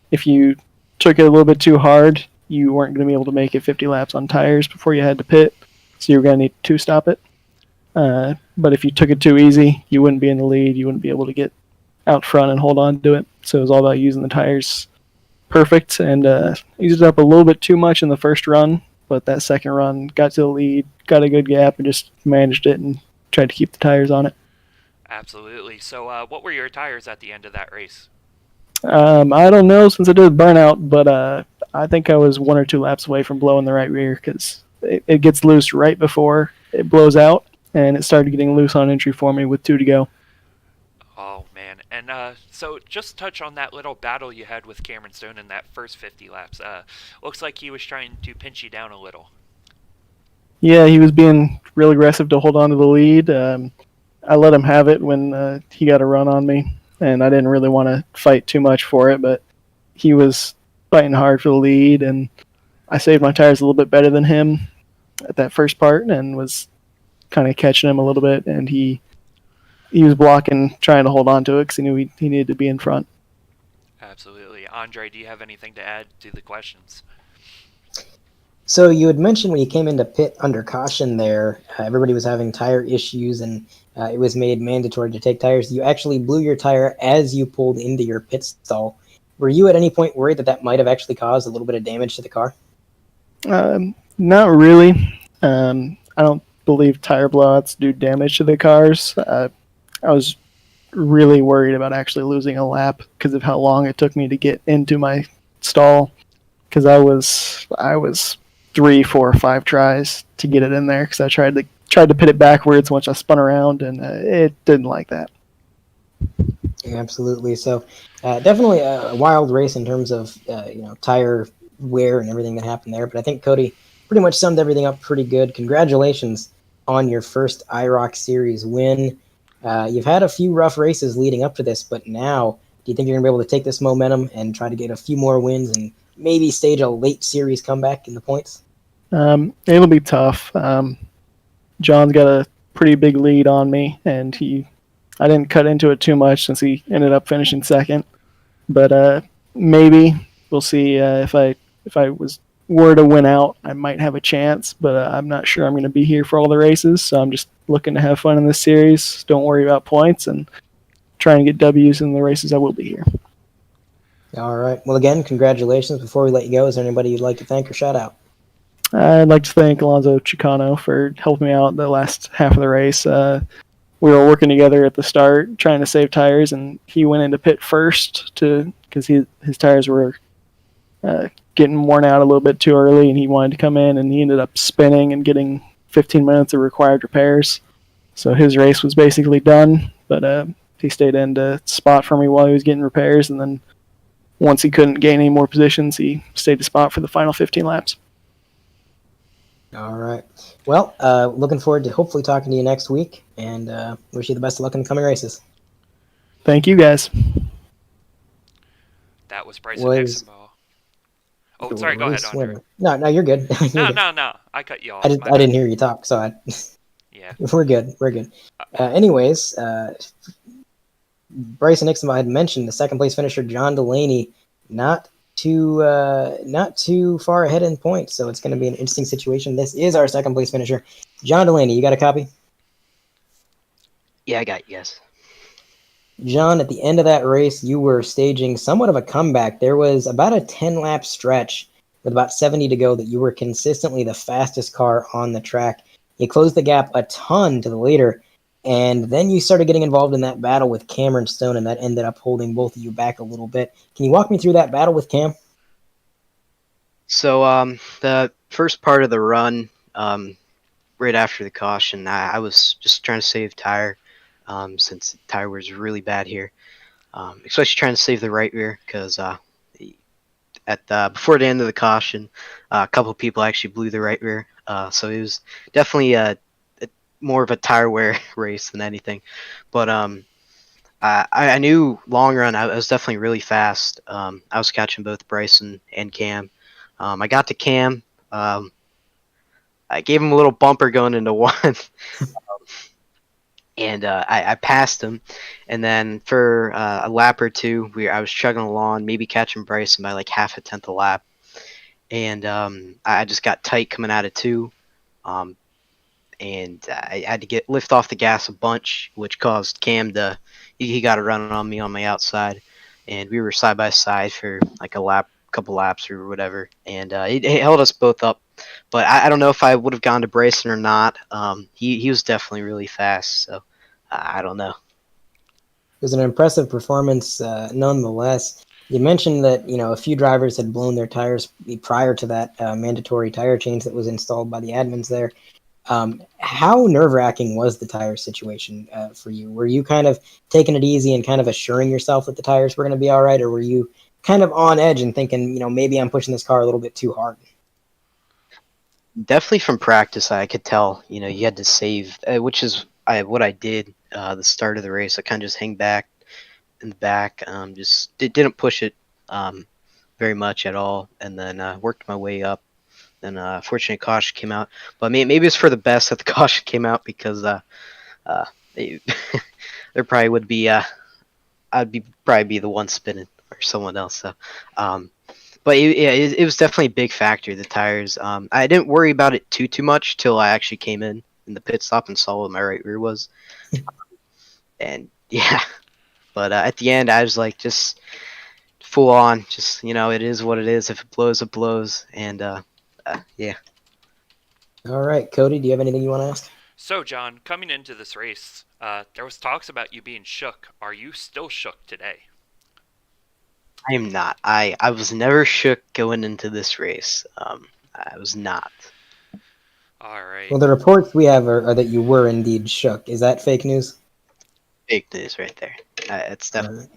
If you took it a little bit too hard, you weren't going to be able to make it 50 laps on tires before you had to pit, so you were going to need to stop it. But if you took it too easy, you wouldn't be in the lead. You wouldn't be able to get out front and hold on to it. So it was all about using the tires perfect, and used it up a little bit too much in the first run, but that second run got to the lead, got a good gap, and just managed it and tried to keep the tires on it. Absolutely. So what were your tires at the end of that race? I don't know since I did burnout, but I think I was 1 or 2 laps away from blowing the right rear because it gets loose right before it blows out, and it started getting loose on entry for me with 2 to go. Oh, man. And so just touch on that little battle you had with Cameron Stone in that first 50 laps. Looks like he was trying to pinch you down a little. Yeah, he was being real aggressive to hold on to the lead. I let him have it when he got a run on me, and I didn't really want to fight too much for it, but he was fighting hard for the lead, and I saved my tires a little bit better than him at that first part and was kind of catching him a little bit, and he was blocking, trying to hold on to it because he knew he needed to be in front. Absolutely. Andre, do you have anything to add to the questions? So you had mentioned when you came into pit under caution there, everybody was having tire issues and it was made mandatory to take tires. You actually blew your tire as you pulled into your pit stall. Were you at any point worried that might have actually caused a little bit of damage to the car? Not really. I don't believe tire blowouts do damage to the cars. I was really worried about actually losing a lap because of how long it took me to get into my stall, because I was 3, 4, 5 tries to get it in there because I tried to pit it backwards once I spun around, and it didn't like that. Yeah, absolutely. So definitely a wild race in terms of tire wear and everything that happened there. But I think Cody pretty much summed everything up pretty good. Congratulations on your first IROC Series win. You've had a few rough races leading up to this, but now do you think you're going to be able to take this momentum and try to get a few more wins and maybe stage a late series comeback in the points? It'll be tough. John's got a pretty big lead on me, and I didn't cut into it too much since he ended up finishing second. But maybe we'll see. If I were to win out, I might have a chance, but I'm not sure I'm going to be here for all the races. So I'm just looking to have fun in this series. Don't worry about points and try and get W's in the races I will be here. All right. Well, again, congratulations. Before we let you go, is there anybody you'd like to thank or shout out? I'd like to thank Alonzo Chicano for helping me out the last half of the race. We were working together at the start, trying to save tires, and he went into pit first because his tires were getting worn out a little bit too early, and he wanted to come in, and he ended up spinning and getting 15 minutes of required repairs. So his race was basically done, but he stayed in to spot for me while he was getting repairs, and then once he couldn't gain any more positions, he stayed to spot for the final 15 laps. All right. Well, looking forward to hopefully talking to you next week, and wish you the best of luck in the coming races. Thank you, guys. That was Bryson Hicksonball. Oh, sorry. Go ahead, Andre. No, you're good. No. I cut you off. I didn't hear you talk, so Yeah. We're good. Anyways, Bryson Hicksonball had mentioned the second place finisher John Dulaney not too far ahead in points, so it's going to be an interesting situation. This is our second place finisher, John Dulaney. You got a copy? Yeah, I got it, yes. John, at the end of that race, you were staging somewhat of a comeback. There was about a 10-lap stretch with about 70 to go that you were consistently the fastest car on the track. You closed the gap a ton to the leader, and then you started getting involved in that battle with Cameron Stone, and that ended up holding both of you back a little bit. Can you walk me through that battle with Cam? So the first part of the run, right after the caution, I was just trying to save tire, since the tire was really bad here, especially trying to save the right rear because before the end of the caution, a couple of people actually blew the right rear. So it was definitely more of a tire wear race than anything. But I knew long run I was definitely really fast. I was catching both Bryson and Cam. I got to Cam. I gave him a little bumper going into one. And I passed him, and then for a lap or two, I was chugging along, maybe catching Bryson by like half a tenth a lap, and I just got tight coming out of two, and I had to lift off the gas a bunch, which caused Cam to he got a run on me on my outside, and we were side by side for like couple laps or whatever, and it held us both up. But I don't know if I would have gone to Bryson or not. He was definitely really fast, so I don't know. It was an impressive performance, nonetheless. You mentioned that a few drivers had blown their tires prior to that mandatory tire change that was installed by the admins there. How nerve-wracking was the tire situation for you? Were you kind of taking it easy and kind of assuring yourself that the tires were going to be all right, or were you kind of on edge and thinking, maybe I'm pushing this car a little bit too hard? Definitely from practice, I could tell. You had to save, which is what I did. The start of the race, I kind of just hang back in the back, just didn't push it very much at all, and then worked my way up. Then fortunately, caution came out, but maybe it's for the best that the caution came out because there probably would be probably be the one spinning or someone else. So, but it was definitely a big factor. The tires. I didn't worry about it too much till I actually came in the pit stop and saw what my right rear was, and yeah. But at the end, I was like, just full on. Just it is what it is. If it blows, it blows, and yeah. All right, Cody, do you have anything you want to ask? So, John, coming into this race, there was talks about you being shook. Are you still shook today? I am not. I was never shook going into this race. I was not. All right. Well, the reports we have are that you were indeed shook. Is that fake news? Fake news right there. It's definitely.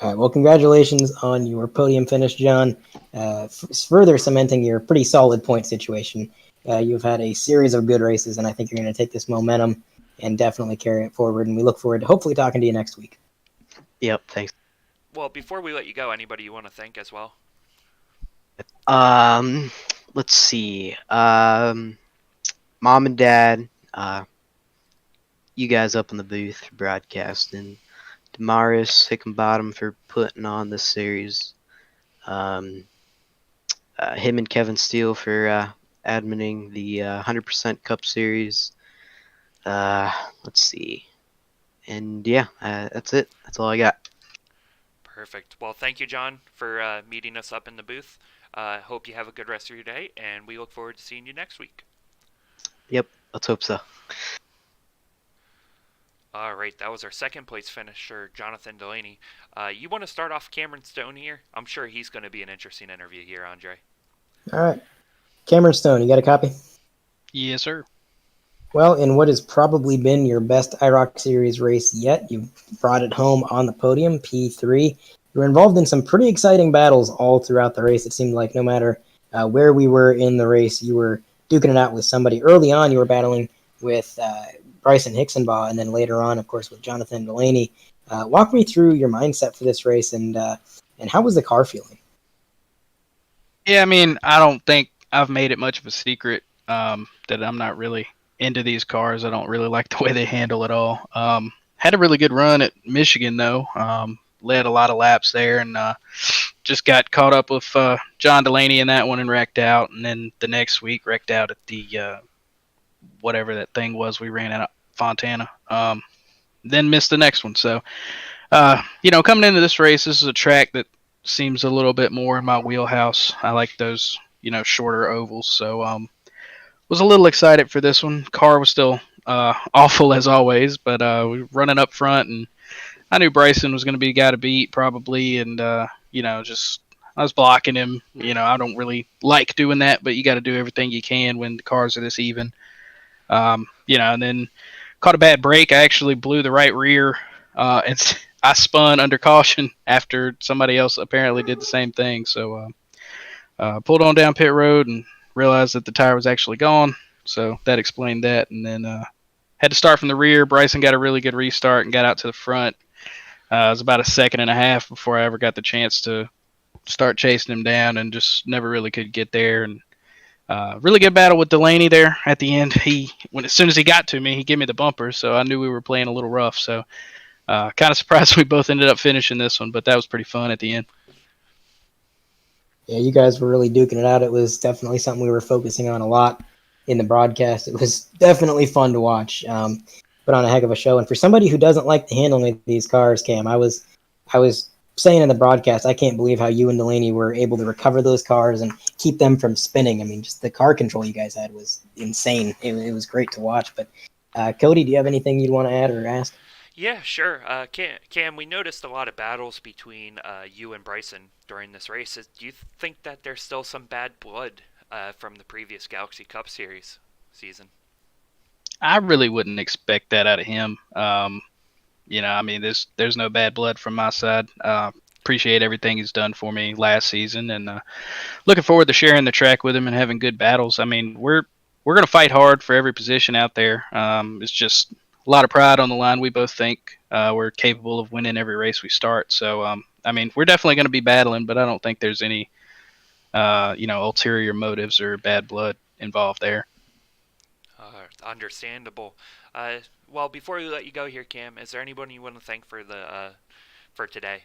All right, well, congratulations on your podium finish, John. Further cementing your pretty solid point situation. You've had a series of good races, and I think you're going to take this momentum and definitely carry it forward. And we look forward to hopefully talking to you next week. Yep, thanks. Well, before we let you go, anybody you want to thank as well? Let's see. Mom and Dad, you guys up in the booth for broadcasting. Damaris Hickenbottom for putting on this series. Him and Kevin Steele for adminning the 100% Cup Series. Let's see. And yeah, that's it. That's all I got. Perfect. Well, thank you, John, for meeting us up in the booth. Hope you have a good rest of your day, and we look forward to seeing you next week. Yep, let's hope so. All right, that was our second place finisher, Jonathan Dulaney. You want to start off Cameron Stone here? I'm sure he's going to be an interesting interview here, Andre. All right. Cameron Stone, you got a copy? Yes, sir. Well, in what has probably been your best IROC Series race yet, you brought it home on the podium, P3. You were involved in some pretty exciting battles all throughout the race. It seemed like no matter where we were in the race, you were duking it out with somebody. Early on, you were battling with Bryson Hixenbaugh, and then later on, of course, with Jonathan Dulaney. Walk me through your mindset for this race, and how was the car feeling? Yeah, I mean, I don't think I've made it much of a secret that I'm not really into these cars. I don't really like the way they handle it all. Had a really good run at Michigan, though. Led a lot of laps there, and just got caught up with John Dulaney in that one and wrecked out. And then the next week, wrecked out at the whatever that thing was we ran out of Fontana. then missed the next one. So, coming into this race, this is a track that seems a little bit more in my wheelhouse. I like those, shorter ovals. So, was a little excited for this one. Car was still awful as always, but we were running up front, and I knew Bryson was going to be the guy to beat probably, and just I was blocking him. I don't really like doing that, but you got to do everything you can when the cars are this even. And then caught a bad break. I actually blew the right rear, and I spun under caution after somebody else apparently did the same thing. So pulled on down pit road and realized that the tire was actually gone. So that explained that. And then had to start from the rear. Bryson got a really good restart and got out to the front. It was about a second and a half before I ever got the chance to start chasing him down, and just never really could get there. And really good battle with Dulaney there at the end. As soon as he got to me, he gave me the bumper, so I knew we were playing a little rough. So kind of surprised we both ended up finishing this one, but that was pretty fun at the end. Yeah, you guys were really duking it out. It was definitely something we were focusing on a lot in the broadcast. It was definitely fun to watch. Put on a heck of a show. And for somebody who doesn't like the handling of these cars, Cam, I was saying in the broadcast, I can't believe how you and Dulaney were able to recover those cars and keep them from spinning. I mean, just the car control you guys had was insane. It was great to watch. But Cody, do you have anything you'd want to add or ask? Yeah, sure. Cam, we noticed a lot of battles between you and Bryson during this race. Do you think that there's still some bad blood from the previous Galaxy Cup Series season? I really wouldn't expect that out of him. There's no bad blood from my side. Appreciate everything he's done for me last season, and looking forward to sharing the track with him and having good battles. I mean, we're going to fight hard for every position out there. It's just a lot of pride on the line. We both think we're capable of winning every race we start. So, we're definitely going to be battling, but I don't think there's any, ulterior motives or bad blood involved there. Understandable. Well, before we let you go here, Cam, is there anyone you want to thank for for today?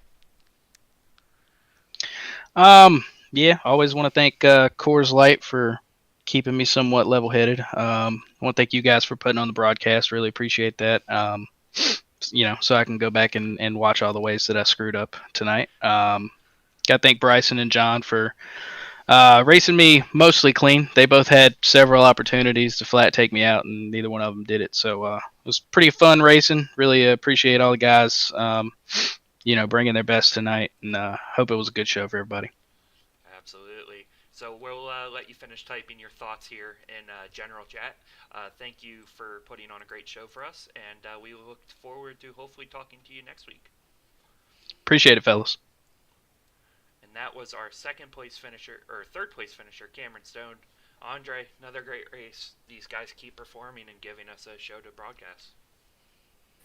Always want to thank Coors Light for keeping me somewhat level-headed. I want to thank you guys for putting on the broadcast. Really appreciate that. So I can go back and watch all the ways that I screwed up tonight. Got to thank Bryson and John for racing me mostly clean. They both had several opportunities to flat take me out, and neither one of them did it. So it was pretty fun racing. Really appreciate all the guys, bringing their best tonight, and hope it was a good show for everybody. Absolutely. So we'll let you finish typing your thoughts here in general chat. Thank you for putting on a great show for us, and we look forward to hopefully talking to you next week. Appreciate it, fellas. And that was our third place finisher, Cameron Stone. Andre, another great race. These guys keep performing and giving us a show to broadcast.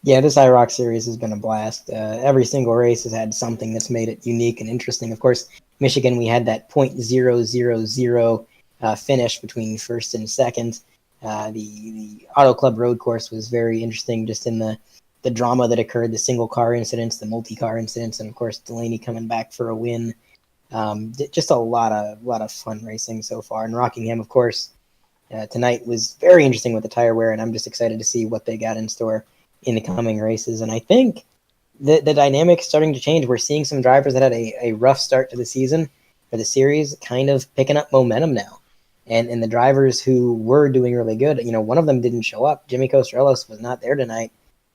Yeah, this IROC series has been a blast. Every single race has had something that's made it unique and interesting. Of course, Michigan, we had that .000 finish between first and second. The Auto Club road course was very interesting, just in the drama that occurred, the single car incidents, the multi-car incidents, and of course Dulaney coming back for a win. Just a lot of fun racing so far. And Rockingham, of course, tonight was very interesting with the tire wear, and I'm just excited to see what they got in store in the coming races. And I think the dynamic's starting to change. We're seeing some drivers that had a rough start to the season or the series kind of picking up momentum now. And the drivers who were doing really good, one of them didn't show up. Jimmy Costrellos was not there tonight.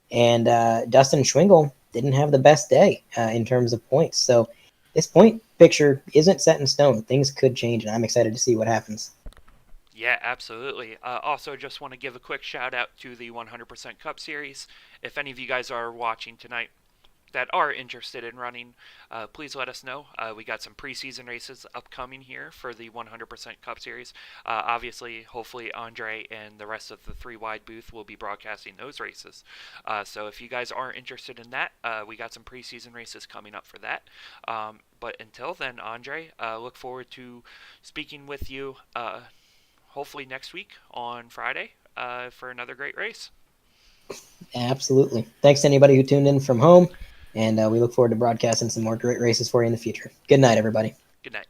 And Dustin Schwingle didn't have the best day in terms of points. So this point picture isn't set in stone. Things could change, and I'm excited to see what happens. Yeah, absolutely. Also, just want to give a quick shout out to the 100% Cup Series. If any of you guys are watching tonight that are interested in running, please let us know. We got some preseason races upcoming here for the 100% Cup Series. Obviously, hopefully Andre and the rest of the 3 Wide booth will be broadcasting those races. So if you guys are interested in that, we got some preseason races coming up for that. But until then, Andre, look forward to speaking with you hopefully next week on Friday for another great race. Absolutely. Thanks to anybody who tuned in from home, and we look forward to broadcasting some more great races for you in the future. Good night, everybody. Good night.